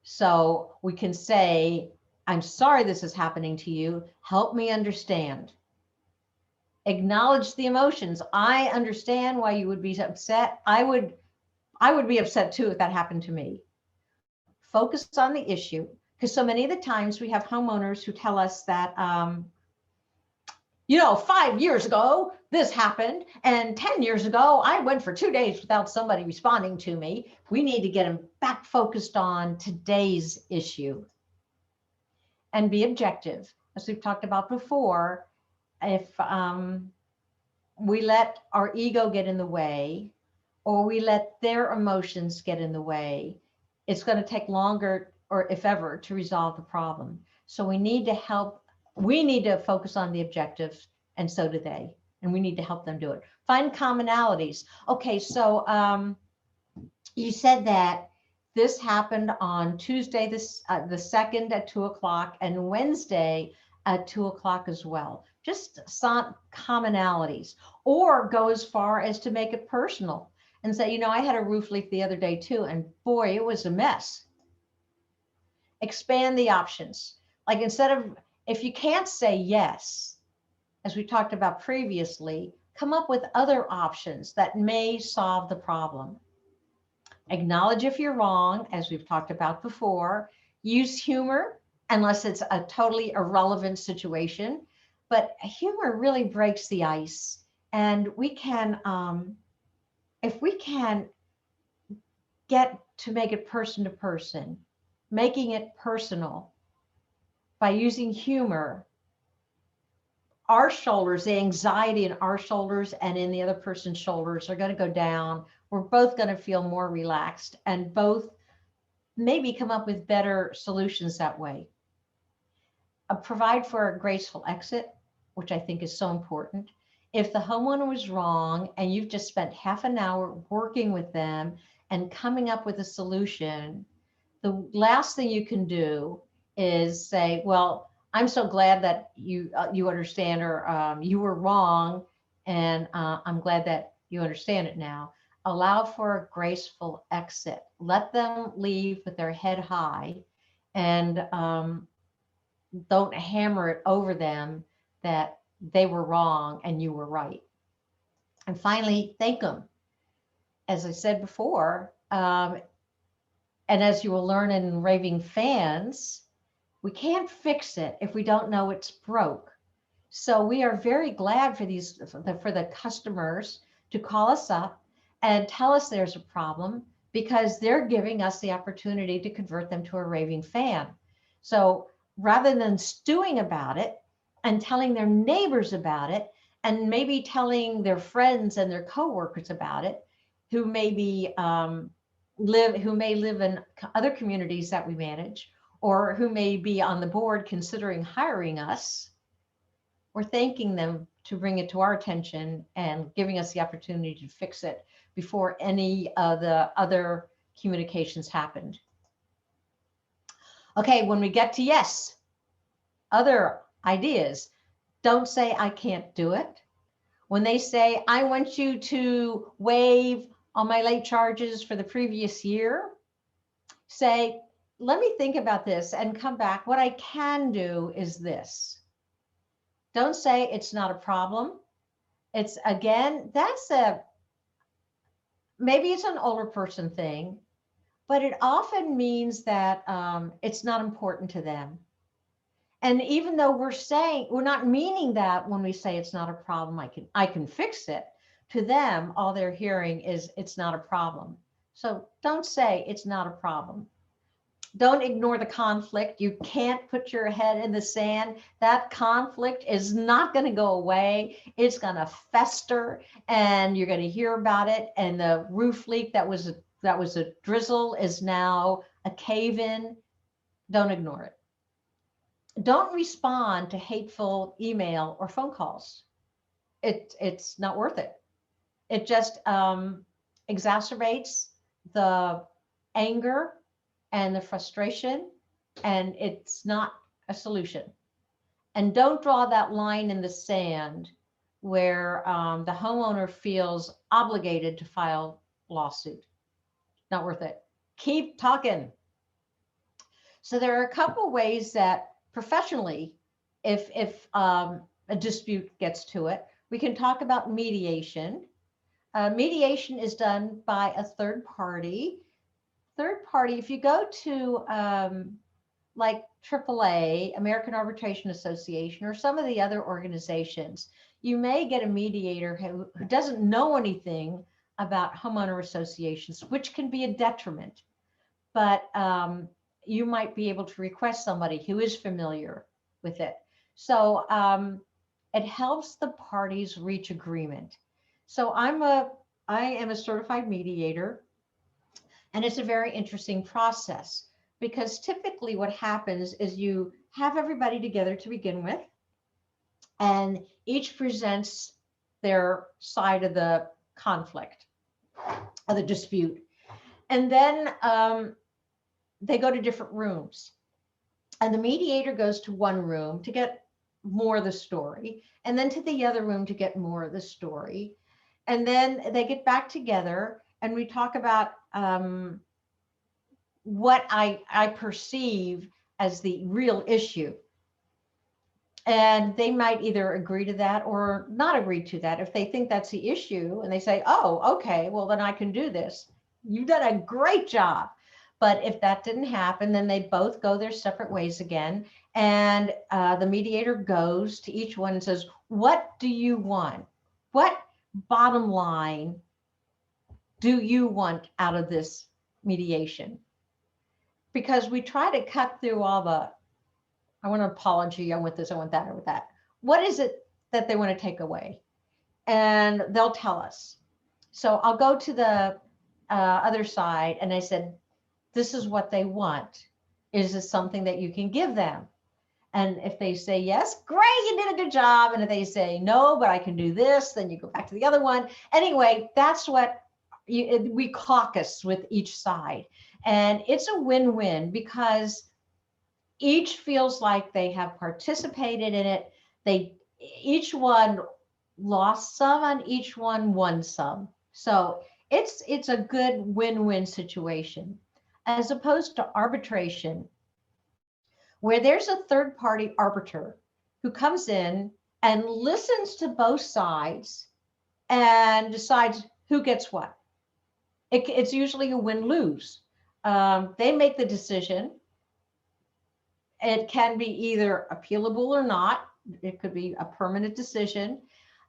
So we can say, I'm sorry this is happening to you. Help me understand. Acknowledge the emotions. I understand why you would be upset. I would be upset too if that happened to me. Focus on the issue, because so many of the times we have homeowners who tell us that, 5 years ago, this happened, and 10 years ago, I went for 2 days without somebody responding to me. We need to get them back focused on today's issue and be objective. As we've talked about before, if we let our ego get in the way, or we let their emotions get in the way, it's going to take longer, or if ever, to resolve the problem. So we need to focus on the objectives, and so do they. And we need to help them do it. Find commonalities. Okay, so you said that this happened on Tuesday, the 2nd at 2:00, and Wednesday at 2:00 as well. Just some commonalities, or go as far as to make it personal and say, I had a roof leak the other day too, and boy, it was a mess. Expand the options. Like, instead of, if you can't say yes, as we talked about previously, come up with other options that may solve the problem. Acknowledge if you're wrong, as we've talked about before. Use humor, unless it's a totally irrelevant situation. But humor really breaks the ice. And we can, if we can get to make it person to person, making it personal by using humor, our shoulders, the anxiety in our shoulders and in the other person's shoulders are going to go down. We're both going to feel more relaxed, and both maybe come up with better solutions that way. Provide for a graceful exit, which I think is so important. If the homeowner was wrong and you've just spent half an hour working with them and coming up with a solution, the last thing you can do is say, well, I'm so glad that you understand, or you were wrong, and I'm glad that you understand it now. Allow for a graceful exit. Let them leave with their head high, and don't hammer it over them that they were wrong and you were right. And finally, thank them. As I said before, and as you will learn in Raving Fans, we can't fix it if we don't know it's broke. So we are very glad for the customers to call us up and tell us there's a problem, because they're giving us the opportunity to convert them to a raving fan. So rather than stewing about it and telling their neighbors about it, and maybe telling their friends and their coworkers about it, who may live in other communities that we manage, or who may be on the board considering hiring us, we're thanking them to bring it to our attention and giving us the opportunity to fix it before any of the other communications happened. Okay, when we get to yes, other ideas, don't say I can't do it. When they say, I want you to waive on my late charges for the previous year, say, let me think about this and come back. What I can do is this. Don't say it's not a problem. It's, again, maybe it's an older person thing, but it often means that it's not important to them. And even though we're not meaning that when we say it's not a problem, I can fix it. To them, all they're hearing is it's not a problem. So don't say it's not a problem. Don't ignore the conflict. You can't put your head in the sand. That conflict is not going to go away. It's going to fester, and you're going to hear about it. And the roof leak that was a drizzle is now a cave-in. Don't ignore it. Don't respond to hateful email or phone calls. It's not worth it. It just exacerbates the anger and the frustration, and it's not a solution. And don't draw that line in the sand where the homeowner feels obligated to file lawsuit. Not worth it. Keep talking. So there are a couple ways that professionally, if a dispute gets to it, we can talk about mediation. Mediation is done by a third party. If you go to like AAA, American Arbitration Association, or some of the other organizations, you may get a mediator who doesn't know anything about homeowner associations, which can be a detriment. But you might be able to request somebody who is familiar with it. So it helps the parties reach agreement. So I am a certified mediator, and it's a very interesting process, because typically what happens is you have everybody together to begin with, and each presents their side of the conflict, of the dispute. And then they go to different rooms. And the mediator goes to one room to get more of the story, and then to the other room to get more of the story. And then they get back together, and we talk about what I perceive as the real issue. And they might either agree to that or not agree to that. If they think that's the issue and they say, oh, okay, well, then I can do this. You've done a great job. But if that didn't happen, then they both go their separate ways again. And the mediator goes to each one and says, what do you want? What bottom line do you want out of this mediation? Because we try to cut through all the, I want an apology, I want this, I want that, I want that. What is it that they want to take away? And they'll tell us. So I'll go to the other side, and I said, this is what they want. Is this something that you can give them? And if they say yes, great, you did a good job. And if they say no, but I can do this, then you go back to the other one. Anyway, that's what we caucus with each side. And it's a win-win, because each feels like they have participated in it. Each one lost some and each one won some. So it's a good win-win situation, as opposed to arbitration, where there's a third-party arbiter who comes in and listens to both sides and decides who gets what. It's usually a win-lose. They make the decision. It can be either appealable or not. It could be a permanent decision.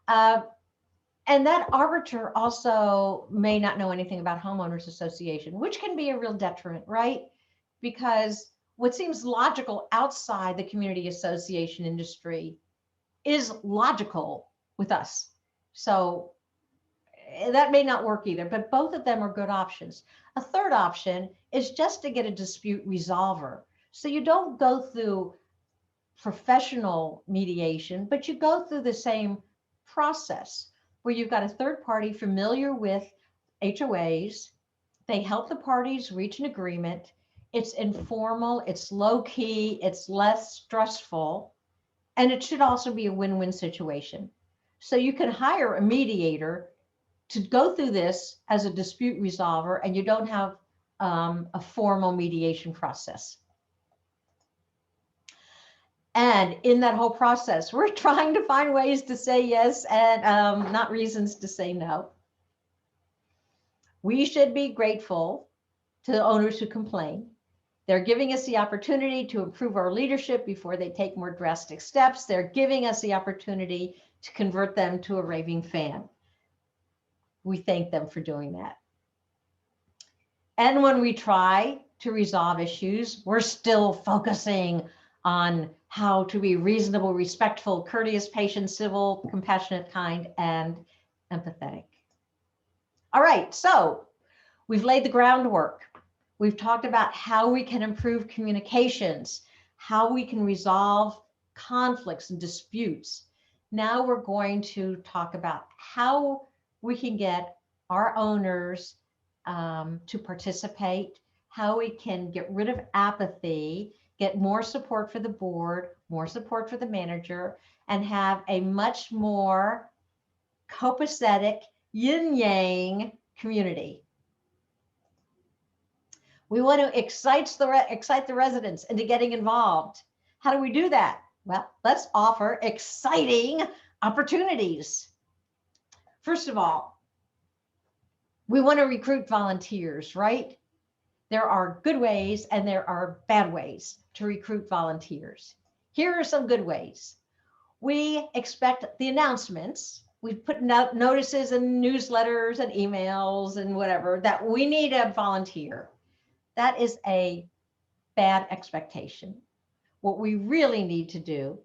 And that arbiter also may not know anything about homeowners association, which can be a real detriment, right? Because what seems logical outside the community association industry is logical with us. So that may not work either, but both of them are good options. A third option is just to get a dispute resolver. So you don't go through professional mediation, but you go through the same process where you've got a third party familiar with HOAs. They help the parties reach an agreement. It's informal, it's low key, it's less stressful, and it should also be a win-win situation. So you can hire a mediator to go through this as a dispute resolver, and you don't have a formal mediation process. And in that whole process, we're trying to find ways to say yes and not reasons to say no. We should be grateful to the owners who complain. They're giving us the opportunity to improve our leadership before they take more drastic steps. They're giving us the opportunity to convert them to a raving fan. We thank them for doing that. And when we try to resolve issues, we're still focusing on how to be reasonable, respectful, courteous, patient, civil, compassionate, kind, and empathetic. All right, so we've laid the groundwork. We've talked about how we can improve communications, how we can resolve conflicts and disputes. Now we're going to talk about how we can get our owners to participate, how we can get rid of apathy, get more support for the board, more support for the manager, and have a much more copacetic, yin-yang community. We want to excite the residents into getting involved. How do we do that? Well, let's offer exciting opportunities. First of all, we want to recruit volunteers, right? There are good ways and there are bad ways to recruit volunteers. Here are some good ways. We expect the announcements. We put out notices and newsletters and emails and whatever that we need a volunteer. That is a bad expectation. What we really need to do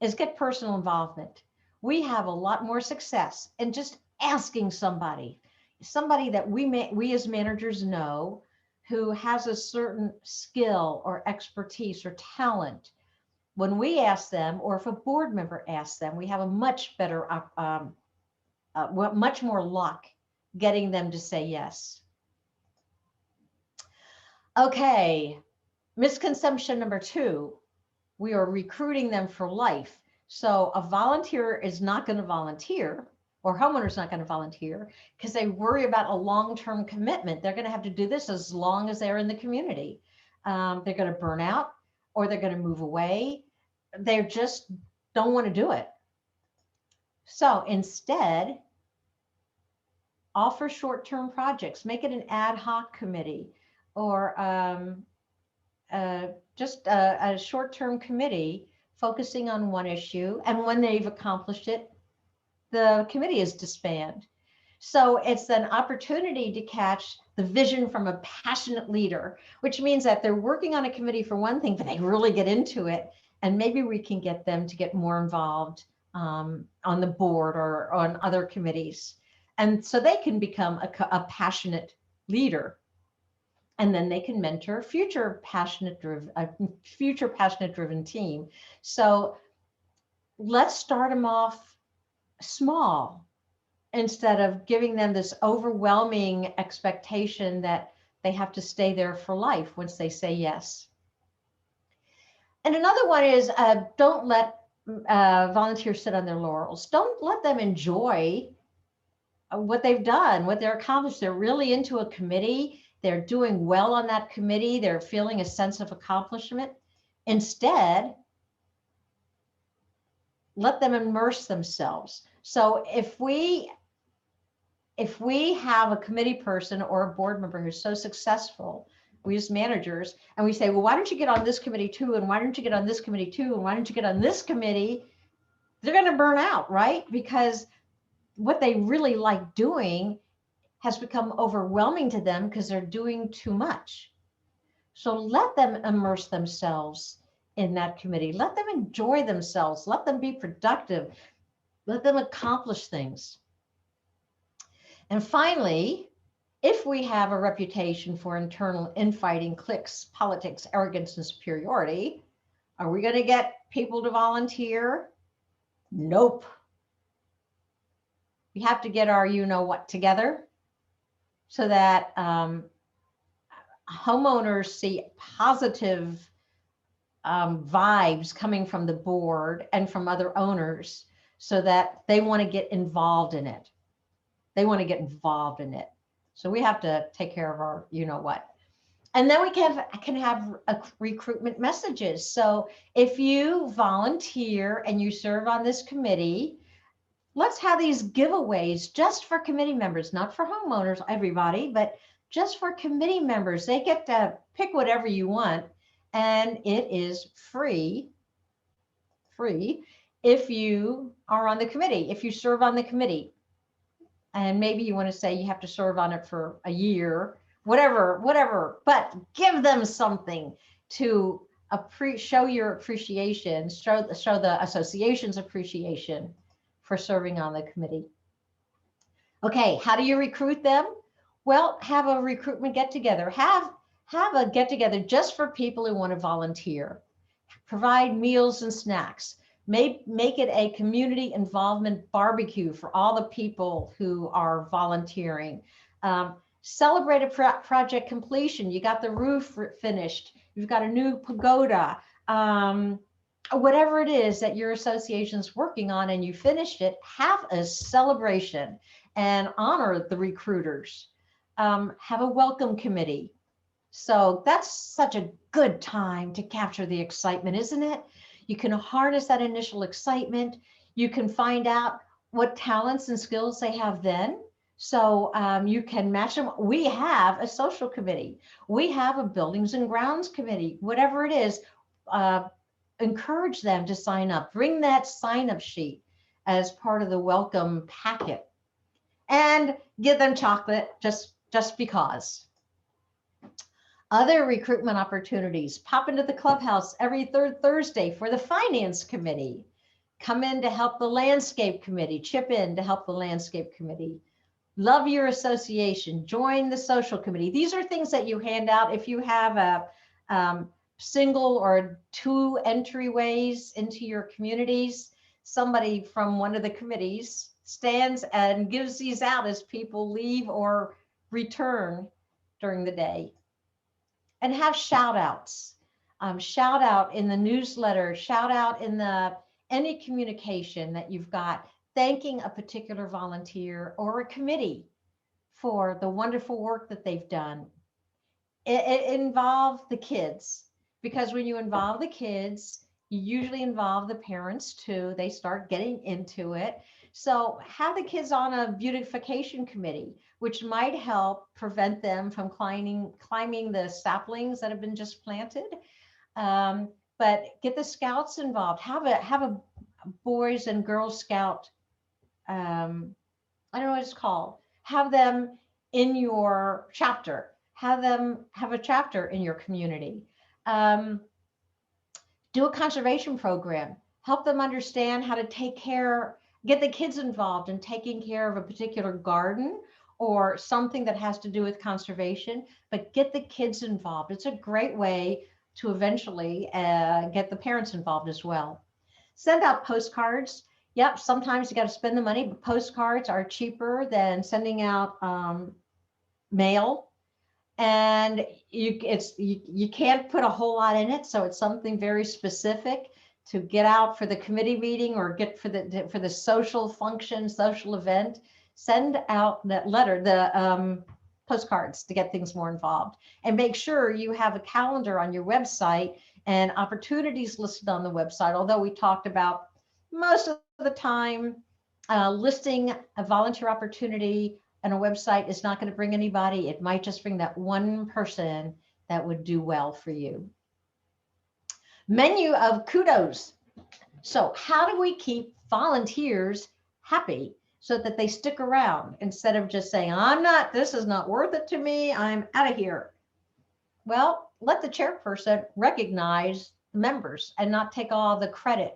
is get personal involvement. We have a lot more success in just asking somebody that we as managers know who has a certain skill or expertise or talent. When we ask them, or if a board member asks them, we have a much better, much more luck getting them to say yes. Okay, misconception number 2, we are recruiting them for life. So a volunteer is not going to volunteer, or homeowner's not going to volunteer because they worry about a long-term commitment. They're going to have to do this as long as they're in the community. They're going to burn out, or they're going to move away. They just don't want to do it. So instead, offer short-term projects. Make it an ad hoc committee, or just a short-term committee focusing on one issue. And when they've accomplished it, the committee is disbanded. So it's an opportunity to catch the vision from a passionate leader, which means that they're working on a committee for one thing, but they really get into it. And maybe we can get them to get more involved on the board or on other committees. And so they can become a passionate leader. And then they can mentor future passionate driven team. So let's start them off small instead of giving them this overwhelming expectation that they have to stay there for life once they say yes. And another one is don't let volunteers sit on their laurels. Don't let them enjoy what they've done, what they're accomplished. They're really into a committee. They're doing well on that committee. They're feeling a sense of accomplishment. Instead, let them immerse themselves. So if we have a committee person or a board member who's so successful, we as managers, and we say, well, why don't you get on this committee too? And why don't you get on this committee too? And why don't you get on this committee? They're going to burn out, right? Because what they really like doing has become overwhelming to them because they're doing too much. So let them immerse themselves in that committee. Let them enjoy themselves. Let them be productive. Let them accomplish things. And finally, if we have a reputation for internal infighting, cliques, politics, arrogance, and superiority, are we going to get people to volunteer? Nope. We have to get our you-know-what together so that homeowners see positive vibes coming from the board and from other owners so that they want to get involved in it. They want to get involved in it. So we have to take care of our, you know what. And then we can have recruitment messages. So if you volunteer and you serve on this committee, let's have these giveaways just for committee members, not for homeowners, everybody, but just for committee members. They get to pick whatever you want, and it is free if you are on the committee, if you serve on the committee. And maybe you want to say you have to serve on it for a year, whatever, but give them something to show your appreciation, show the association's appreciation for serving on the committee. Okay, how do you recruit them? Well, have a recruitment get together. Have a get together just for people who want to volunteer. Provide meals and snacks. Make it a community involvement barbecue for all the people who are volunteering. Celebrate a project completion. You got the roof finished. You've got a new pagoda. Whatever it is that your association's working on and you finished it, have a celebration and honor the recruiters. Have a welcome committee. So that's such a good time to capture the excitement, isn't it? You can harness that initial excitement. You can find out what talents and skills they have then. So you can match them. We have a social committee. We have a buildings and grounds committee, whatever it is. Encourage them to sign up. Bring that sign-up sheet as part of the welcome packet. And give them chocolate just because. Other recruitment opportunities. Pop into the clubhouse every third Thursday for the finance committee. Come in to help the landscape committee. Chip in to help the landscape committee. Love your association. Join the social committee. These are things that you hand out if you have a single or two entryways into your communities. Somebody from one of the committees stands and gives these out as people leave or return during the day. And have shout outs. Shout out in the newsletter, shout out in any communication that you've got, thanking a particular volunteer or a committee for the wonderful work that they've done. It involves the kids, because when you involve the kids, you usually involve the parents too. They start getting into it. So have the kids on a beautification committee, which might help prevent them from climbing the saplings that have been just planted. But get the scouts involved. Have a boys and girls scout. I don't know what it's called. Have them in your chapter. Have them have a chapter in your community. Do a conservation program. Help them understand how to take care. Get the kids involved in taking care of a particular garden or something that has to do with conservation, but get the kids involved. It's a great way to eventually get the parents involved as well. Send out postcards. Yep, sometimes you got to spend the money, but postcards are cheaper than sending out mail. And you can't put a whole lot in it, so it's something very specific to get out for the committee meeting or get for the social function, social event. Send out that letter, the postcards, to get things more involved. And make sure you have a calendar on your website and opportunities listed on the website. Although we talked about most of the time, listing a volunteer opportunity on a website is not going to bring anybody. It might just bring that one person that would do well for you. Menu of kudos. So how do we keep volunteers happy so that they stick around instead of just saying, this is not worth it to me, I'm out of here? Well, let the chairperson recognize the members and not take all the credit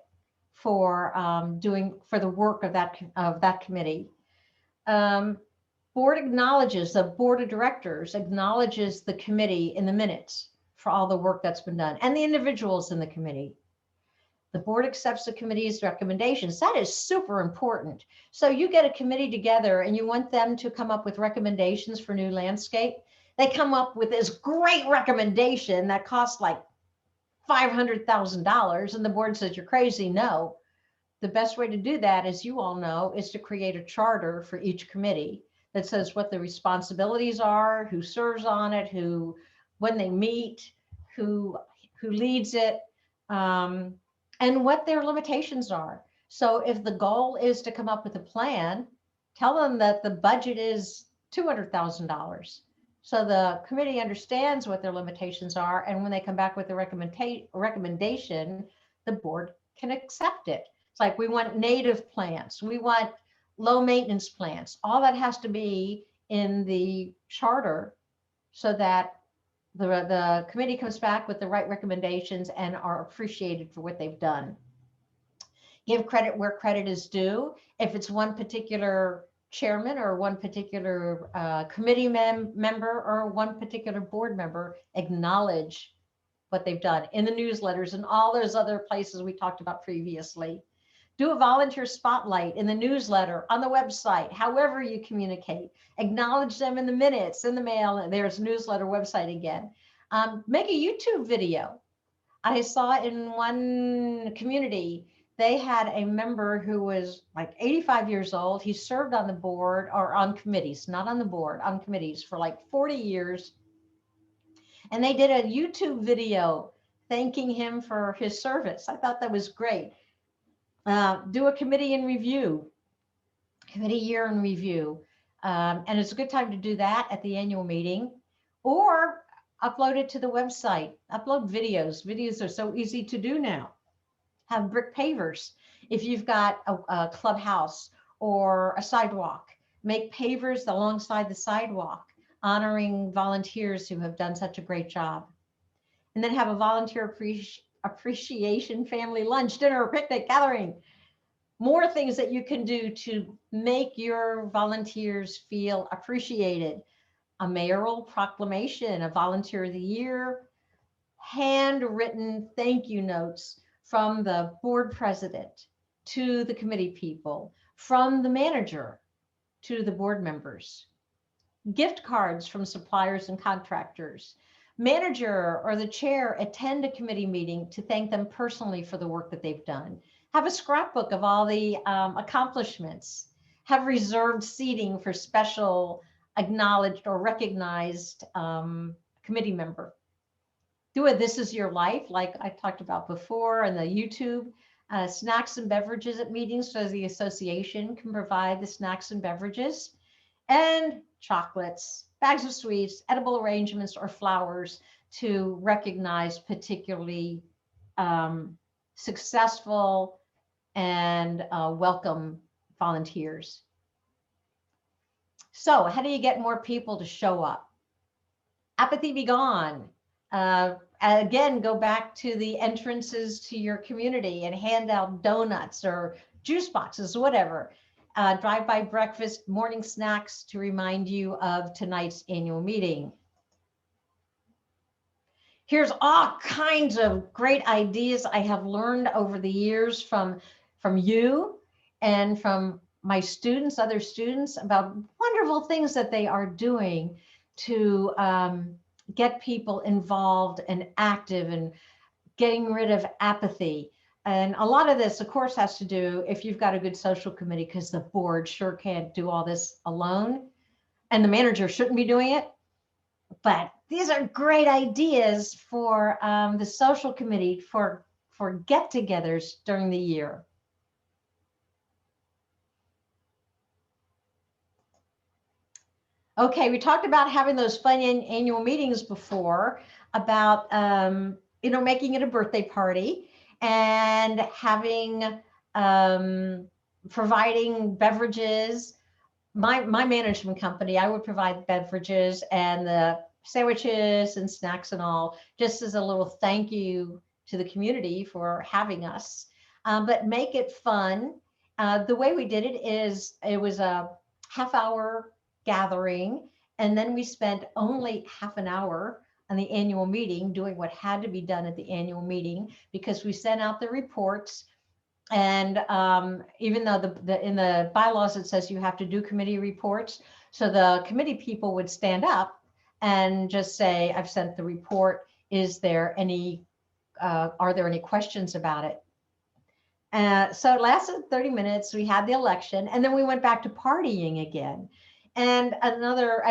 for the work of that committee. Board acknowledges, the board of directors acknowledges the committee in the minutes for all the work that's been done and the individuals in the committee. The board accepts the committee's recommendations. That is super important. So you get a committee together and you want them to come up with recommendations for new landscape. They come up with this great recommendation that costs like $500,000 and the board says, you're crazy. No, the best way to do that, as you all know, is to create a charter for each committee. that says what the responsibilities are, who serves on it, when they meet, who leads it, and what their limitations are. So if the goal is to come up with a plan, tell them that the budget is $200,000. So the committee understands what their limitations are, and when they come back with a recommendation, the board can accept it. It's like, we want native plants, we want low maintenance plants. All that has to be in the charter so that the committee comes back with the right recommendations and are appreciated for what they've done. Give credit where credit is due. If it's one particular chairman or one particular committee member or one particular board member, acknowledge what they've done in the newsletters and all those other places we talked about previously. Do a volunteer spotlight in the newsletter, on the website, however you communicate. Acknowledge them in the minutes, in the mail. There's newsletter website again. Make a YouTube video. I saw in one community, they had a member who was like 85 years old. He served on the board or on committees, not on the board, on committees for like 40 years. And they did a YouTube video thanking him for his service. I thought that was great. Do a committee year in review. And it's a good time to do that at the annual meeting, or upload it to the website. Upload videos. Videos are so easy to do now. Have brick pavers. If you've got a clubhouse or a sidewalk, make pavers alongside the sidewalk, honoring volunteers who have done such a great job. And then have a volunteer appreciation family lunch, dinner, or picnic gathering. More things that you can do to make your volunteers feel appreciated. A mayoral proclamation, a volunteer of the year, handwritten thank you notes from the board president to the committee people, from the manager to the board members. Gift cards from suppliers and contractors. Manager or the chair attend a committee meeting to thank them personally for the work that they've done. Have a scrapbook of all the accomplishments. Have reserved seating for special acknowledged or recognized committee member. Do a This Is Your Life, like I talked about before, and the YouTube. Snacks and beverages at meetings, so the association can provide the snacks and beverages. And chocolates, bags of sweets, edible arrangements, or flowers to recognize particularly successful and welcome volunteers. So how do you get more people to show up? Apathy be gone. Again, go back to the entrances to your community and hand out donuts or juice boxes, whatever. Drive-by breakfast, morning snacks to remind you of tonight's annual meeting. Here's all kinds of great ideas I have learned over the years from you and from my students, other students, about wonderful things that they are doing to get people involved and active and getting rid of apathy. And a lot of this, of course, has to do if you've got a good social committee, because the board sure can't do all this alone, and the manager shouldn't be doing it. But these are great ideas for the social committee for get-togethers during the year. Okay, we talked about having those fun annual meetings before, about making it a birthday party and having providing beverages. My management company, I would provide beverages and the sandwiches and snacks and all, just as a little thank you to the community for having us. But make it fun. The way we did it is it was a half-hour gathering, and then we spent only half an hour on the annual meeting doing what had to be done at the annual meeting, because we sent out the reports. And even though in the bylaws it says you have to do committee reports, so the committee people would stand up and just say, I've sent the report. Is there any are there any questions about it? So it lasted 30 minutes. We had the election, and then we went back to partying again. And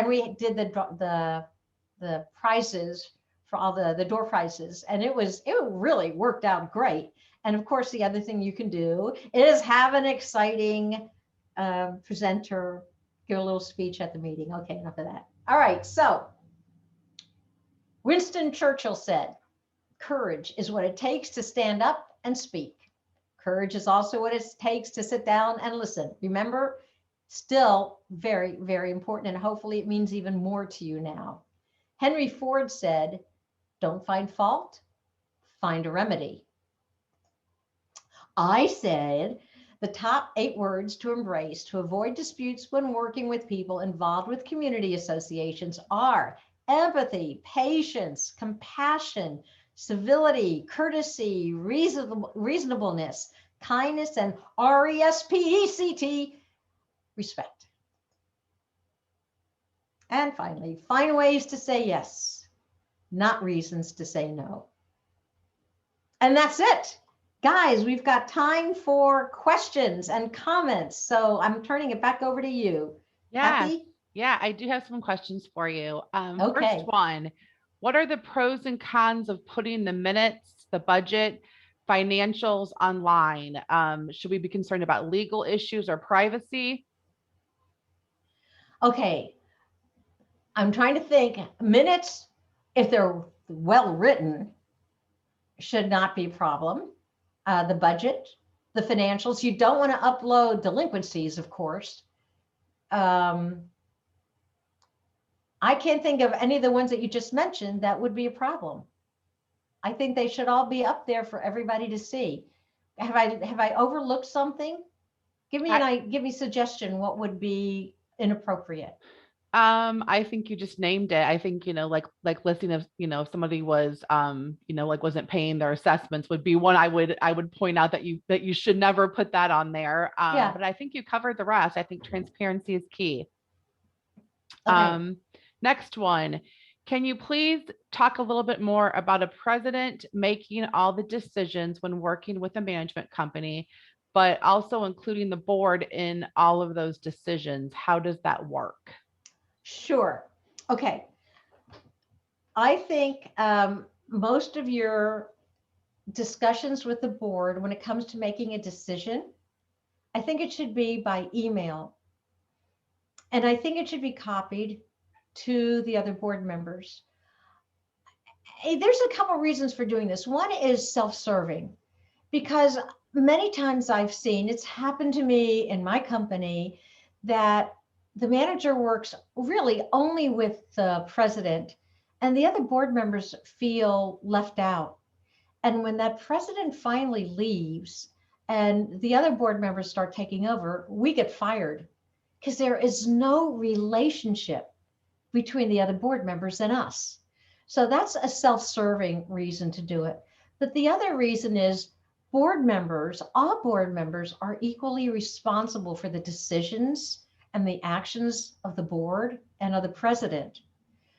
we did the prizes for all the door prizes, and it really worked out great. And of course, the other thing you can do is have an exciting presenter give a little speech at the meeting. Okay, enough of that. All right, so Winston Churchill said, "Courage is what it takes to stand up and speak. Courage is also what it takes to sit down and listen." Remember, still very, very important, and hopefully it means even more to you now. Henry Ford said, "Don't find fault, find a remedy." I said, the top 8 words to embrace to avoid disputes when working with people involved with community associations are empathy, patience, compassion, civility, courtesy, reasonableness, kindness, and RESPECT, respect. And finally, find ways to say yes, not reasons to say no. And that's it. Guys, we've got time for questions and comments. So I'm turning it back over to you. Yeah. Kathy? Yeah, I do have some questions for you. First Okay. one, what are the pros and cons of putting the minutes, the budget, financials online? Should we be concerned about legal issues or privacy? Okay. I'm trying to think. Minutes, if they're well written, should not be a problem. The budget, the financials, you don't want to upload delinquencies, of course. I can't think of any of the ones that you just mentioned that would be a problem. I think they should all be up there for everybody to see. Have I overlooked something? Give me a suggestion. What would be inappropriate? I think you just named it. I think, like listing of, if somebody was, like wasn't paying their assessments would be one I would point out that you should never put that on there. Yeah. But I think you covered the rest. I think transparency is key. Okay. Next one. Can you please talk a little bit more about a president making all the decisions when working with a management company, but also including the board in all of those decisions? How does that work? Sure. Okay. I think most of your discussions with the board, when it comes to making a decision, I think it should be by email. And I think it should be copied to the other board members. There's a couple reasons for doing this. One is self-serving, because many times I've seen, it's happened to me in my company, that the manager works really only with the president and the other board members feel left out. And when that president finally leaves and the other board members start taking over, we get fired because there is no relationship between the other board members and us. So that's a self-serving reason to do it. But the other reason is all board members are equally responsible for the decisions and the actions of the board and of the president.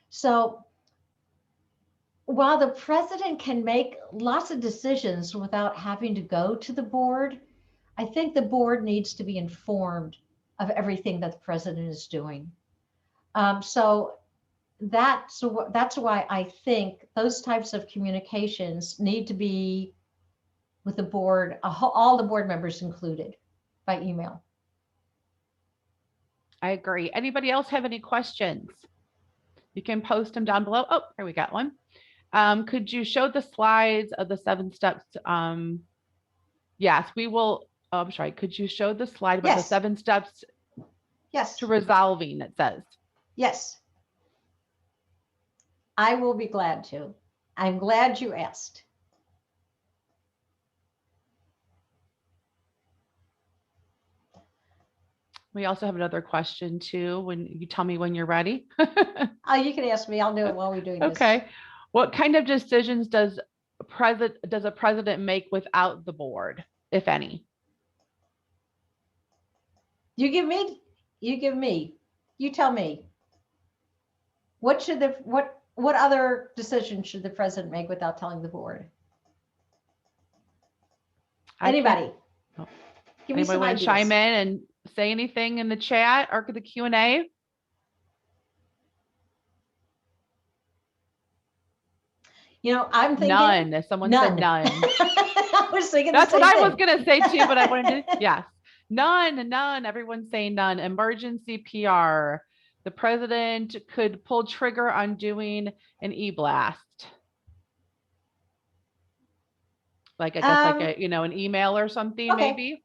So while the president can make lots of decisions without having to go to the board, I think the board needs to be informed of everything that the president is doing. So that's why I think those types of communications need to be with the board, all the board members included, by email. I agree. Anybody else have any questions? You can post them down below. Oh, here we got one. Could you show the slides of the 7 steps? Yes, we will. Oh, I'm sorry. Could you show the slide about the Yes. 7 steps Yes. to resolving, it says? Yes. I will be glad to. I'm glad you asked. We also have another question too. When you tell me when you're ready. You can ask me. I'll do it while we're doing this. Okay. What kind of decisions does a president make without the board, if any? You give me. You tell me. What other decision should the president make without telling the board? Anybody? Oh. Give me Anybody some want ideas. to chime in and say anything in the chat or the Q&A? I'm thinking None. Someone said none. I was thinking That's the what same I was thing. going to say too, but I wanted to, yes. None. Everyone's saying none. Emergency PR. The president could pull trigger on doing an e-blast. Like, I guess like an email or something, Okay. maybe.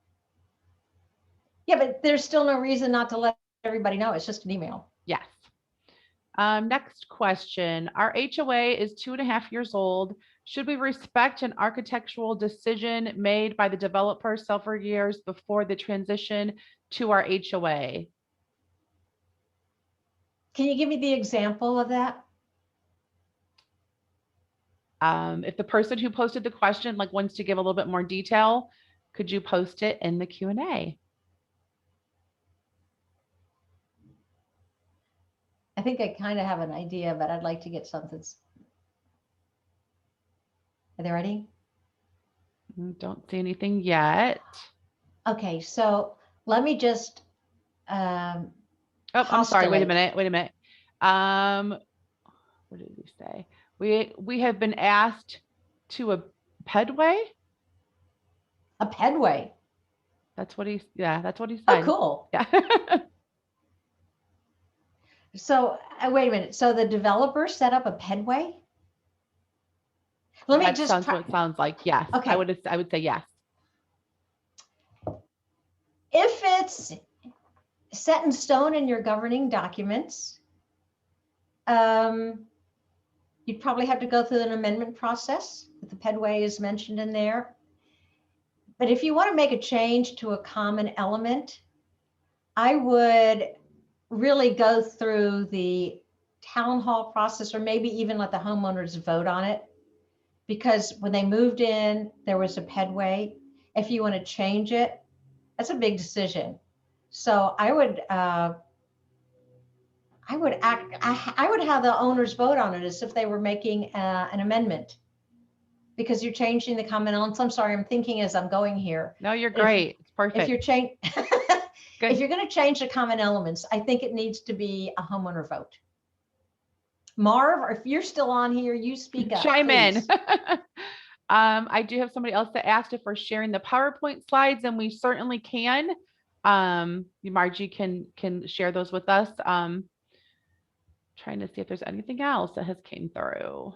Yeah, but there's still no reason not to let everybody know. It's just an email. Yes. Next question. Our HOA is 2.5 years old. Should we respect an architectural decision made by the developer several years before the transition to our HOA? Can you give me the example of that? If the person who posted the question wants to give a little bit more detail, could you post it in the Q&A? I think I kind of have an idea, but I'd like to get something. Are they ready? Don't see anything yet. Okay, so let me just oh, I'm sorry. Wait a minute. What did we say? We have been asked to a pedway. A pedway. That's what he said. Oh, cool. Yeah. So wait a minute. So the developer set up a pedway? Let me just sounds what it sounds like. Yes. Okay. I would say yes. If it's set in stone in your governing documents, you'd probably have to go through an amendment process. The pedway is mentioned in there. But if you want to make a change to a common element, I would really go through the town hall process, or maybe even let the homeowners vote on it. Because when they moved in, there was a pedway. If you want to change it, that's a big decision. So I would have the owners vote on it as if they were making an amendment, because you're changing the common elements. I'm sorry, I'm thinking as I'm going here. No, you're great. It's perfect. If you're if you're going to change the common elements, I think it needs to be a homeowner vote. Marv, or if you're still on here, you speak up. Chime please. in. I do have somebody else that asked if we're sharing the PowerPoint slides, and we certainly can. Margie can share those with us. Trying to see if there's anything else that has came through.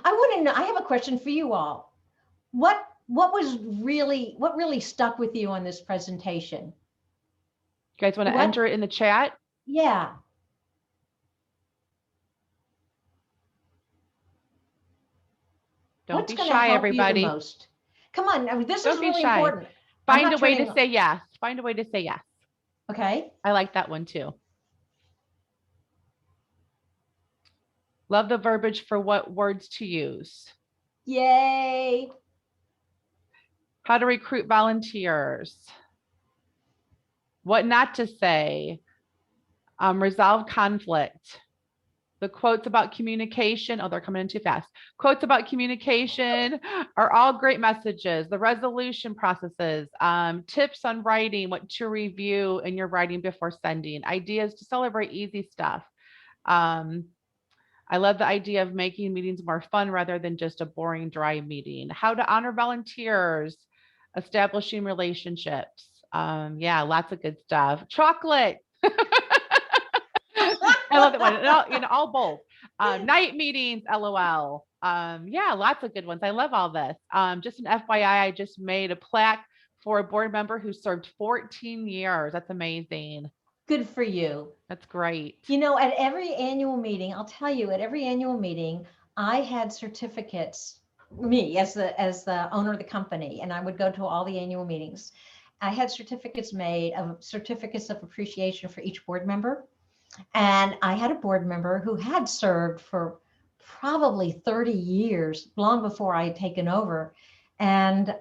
I want to know, I have a question for you all. What really stuck with you on this presentation? You guys want to enter it in the chat? Yeah. Don't be shy, everybody. Most? Come on, I mean, this is really shy. important. Find a way to say yes. Find a way to say yes. Okay. I like that one too. Love the verbiage for what words to use. Yay. How to recruit volunteers. What not to say. Resolve conflict. The quotes about communication. Oh, they're coming in too fast. Quotes about communication are all great messages. The resolution processes, tips on writing, what to review in your writing before sending, ideas to celebrate easy stuff. I love the idea of making meetings more fun rather than just a boring, dry meeting. How to honor volunteers, establishing relationships. Yeah, lots of good stuff. Chocolate. I love that one. All bold. Night meetings, LOL. Yeah, lots of good ones. I love all this. Just an FYI, I just made a plaque for a board member who served 14 years. That's amazing. Good for you. That's great. At every annual meeting, I'll tell you, at every annual meeting, I had certificates, me as the owner of the company, and I would go to all the annual meetings. I had certificates made of certificates of appreciation for each board member. And I had a board member who had served for probably 30 years, long before I had taken over. And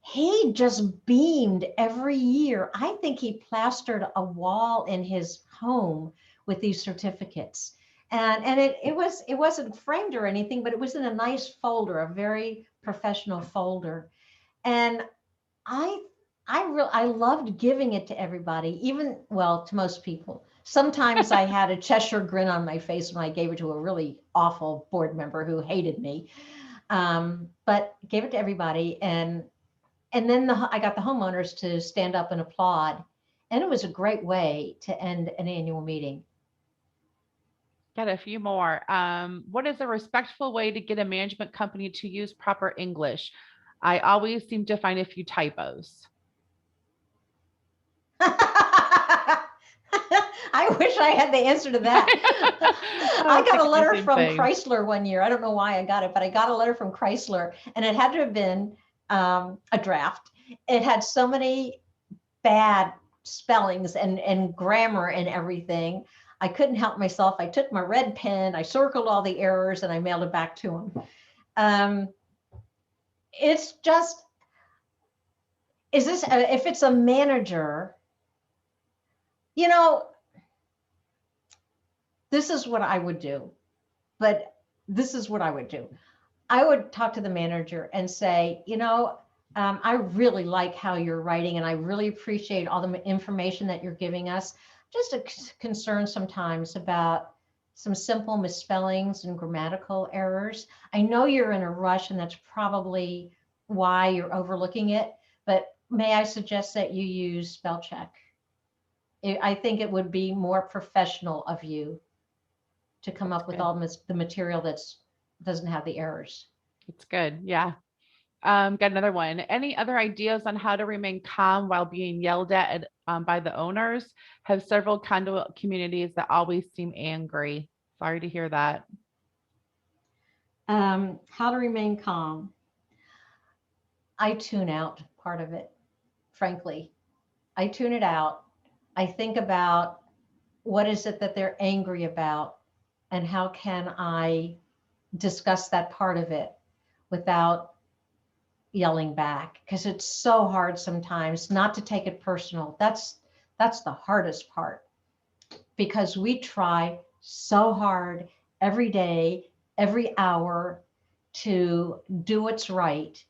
he just beamed every year. I think he plastered a wall in his home with these certificates. And it wasn't framed or anything, but it was in a nice folder, a very professional folder. And I loved giving it to everybody, to most people. Sometimes I had a Cheshire grin on my face when I gave it to a really awful board member who hated me. But gave it to everybody, and then I got the homeowners to stand up and applaud, and it was a great way to end an annual meeting. Got a few more. What is a respectful way to get a management company to use proper English? I always seem to find a few typos. I wish I had the answer to that. I I was got a thinking the letter same from thing. Chrysler one year. I don't know why I got it, but I got a letter from Chrysler, and it had to have been a draft. It had so many bad spellings and grammar and everything. I couldn't help myself. I took my red pen, I circled all the errors, and I mailed it back to him. Um, it's just, is this, if it's a manager, you know, this is what I would do, but this is what I would do. I would talk to the manager and say, I really like how you're writing, and I really appreciate all the information that you're giving us. Just a concern sometimes about some simple misspellings and grammatical errors. I know you're in a rush, and that's probably why you're overlooking it, but may I suggest that you use spell check? I think it would be more professional of you to come That's up with good. all the material that's doesn't have the errors. It's good. Yeah. Got another one. Any other ideas on how to remain calm while being yelled at by the owners? Have several condo communities that always seem angry. Sorry to hear that. How to remain calm. I tune out part of it, frankly. I tune it out. I think about what is it that they're angry about, and how can I discuss that part of it without yelling back, because it's so hard sometimes not to take it personal. That's the hardest part, because we try so hard every day, every hour, to do what's right,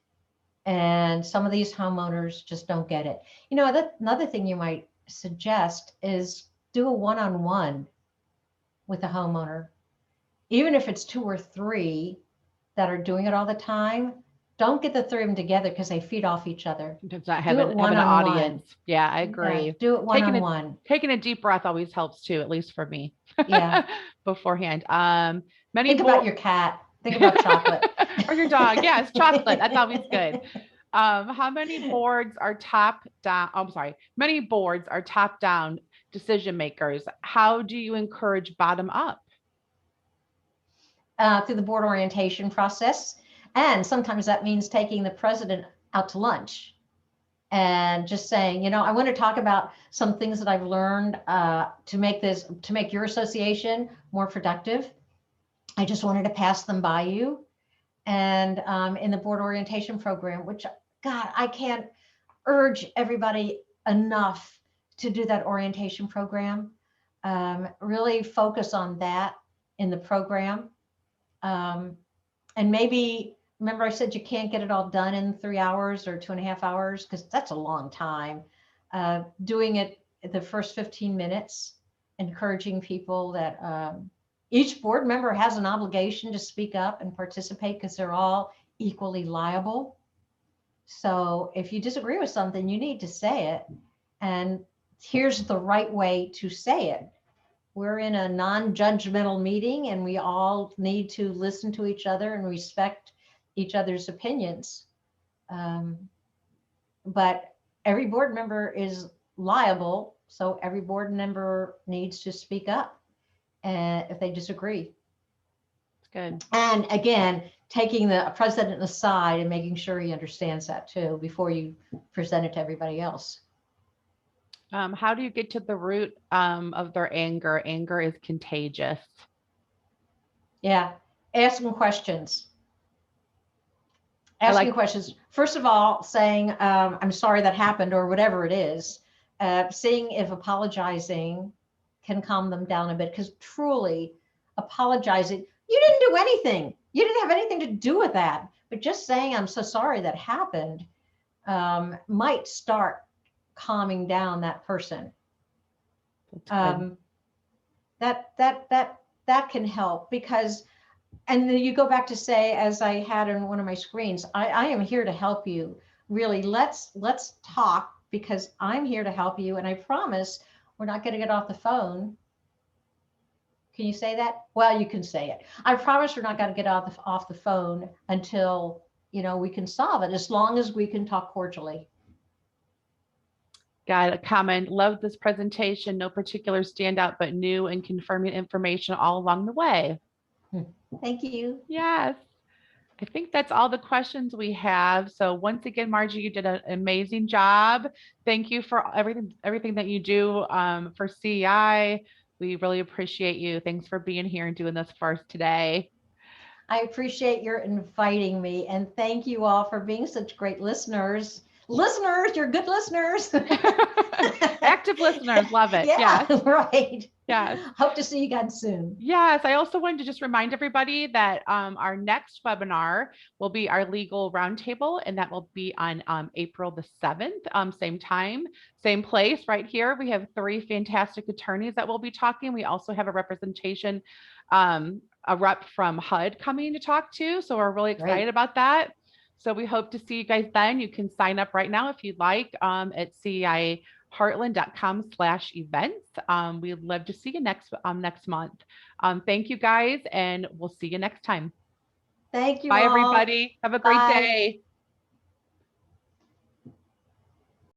and some of these homeowners just don't get it. Another thing you might suggest is do a one-on-one with a homeowner, even if it's two or three that are doing it all the time. Don't get the three of them together because they feed off each other. Does not Do it have one an on one. audience. Yeah, I Yeah, agree. do it one Taking on a one. taking a deep breath always helps too, at least for me. Yeah. Beforehand. Many Think about board your cat. Think about chocolate. or your dog. Yes, chocolate. That's always good. How many boards are top down? Oh, I'm sorry. Many boards are top down decision makers. How do you encourage bottom up? Through the board orientation process. And sometimes that means taking the president out to lunch and just saying, I want to talk about some things that I've learned to make your association more productive. I just wanted to pass them by you. And in the board orientation program, which, God, I can't urge everybody enough to do that orientation program. Really focus on that in the program. Um, and maybe, remember I said you can't get it all done in 3 hours or 2.5 hours, because that's a long time. Doing it the first 15 minutes, encouraging people that each board member has an obligation to speak up and participate, because they're all equally liable. So if you disagree with something, you need to say it. And here's the right way to say it. We're in a non-judgmental meeting, and we all need to listen to each other and respect each other's opinions. Um, but every board member is liable, so every board member needs to speak up if they disagree. It's good. And again, taking the president aside and making sure he understands that too before you present it to everybody else. How do you get to the root of their anger? Anger is contagious. Yeah, ask them questions. I Asking like questions. First of all, saying, I'm sorry that happened, or whatever it is. Seeing if apologizing can calm them down a bit, because truly apologizing, you didn't do anything. You didn't have anything to do with that. But just saying, I'm so sorry that happened, might start calming down that person. that's good. Um, that can help because, and then you go back to say, as I had in one of my screens, I am here to help you. Really, let's talk because I'm here to help you, and I promise we're not going to get off the phone. Can you say that? Well, you can say it. I promise we're not going to get off the phone until we can solve it, as long as we can talk cordially. Got a comment. Love this presentation. No particular standout, but new and confirming information all along the way. Thank you. Yes. I think that's all the questions we have. So once again, Margie, you did an amazing job. Thank you for everything that you do for CEI. We really appreciate you. Thanks for being here and doing this for us today. I appreciate your inviting me, and thank you all for being such great listeners. Listeners, you're good listeners. Active listeners, love it. Yeah, Yes. right. Yes. Hope to see you again soon. Yes, I also wanted to just remind everybody that our next webinar will be our legal roundtable, and that will be on April the 7th, same time, same place, right here. We have 3 fantastic attorneys that will be talking. We also have a representation, a rep from HUD coming to talk to. So we're really excited Great. about that. So we hope to see you guys then. You can sign up right now if you'd like at CEIheartland.com/events. We'd love to see you next month. Thank you guys, and we'll see you next time. Thank you Bye, all. everybody. Have a great Bye. day.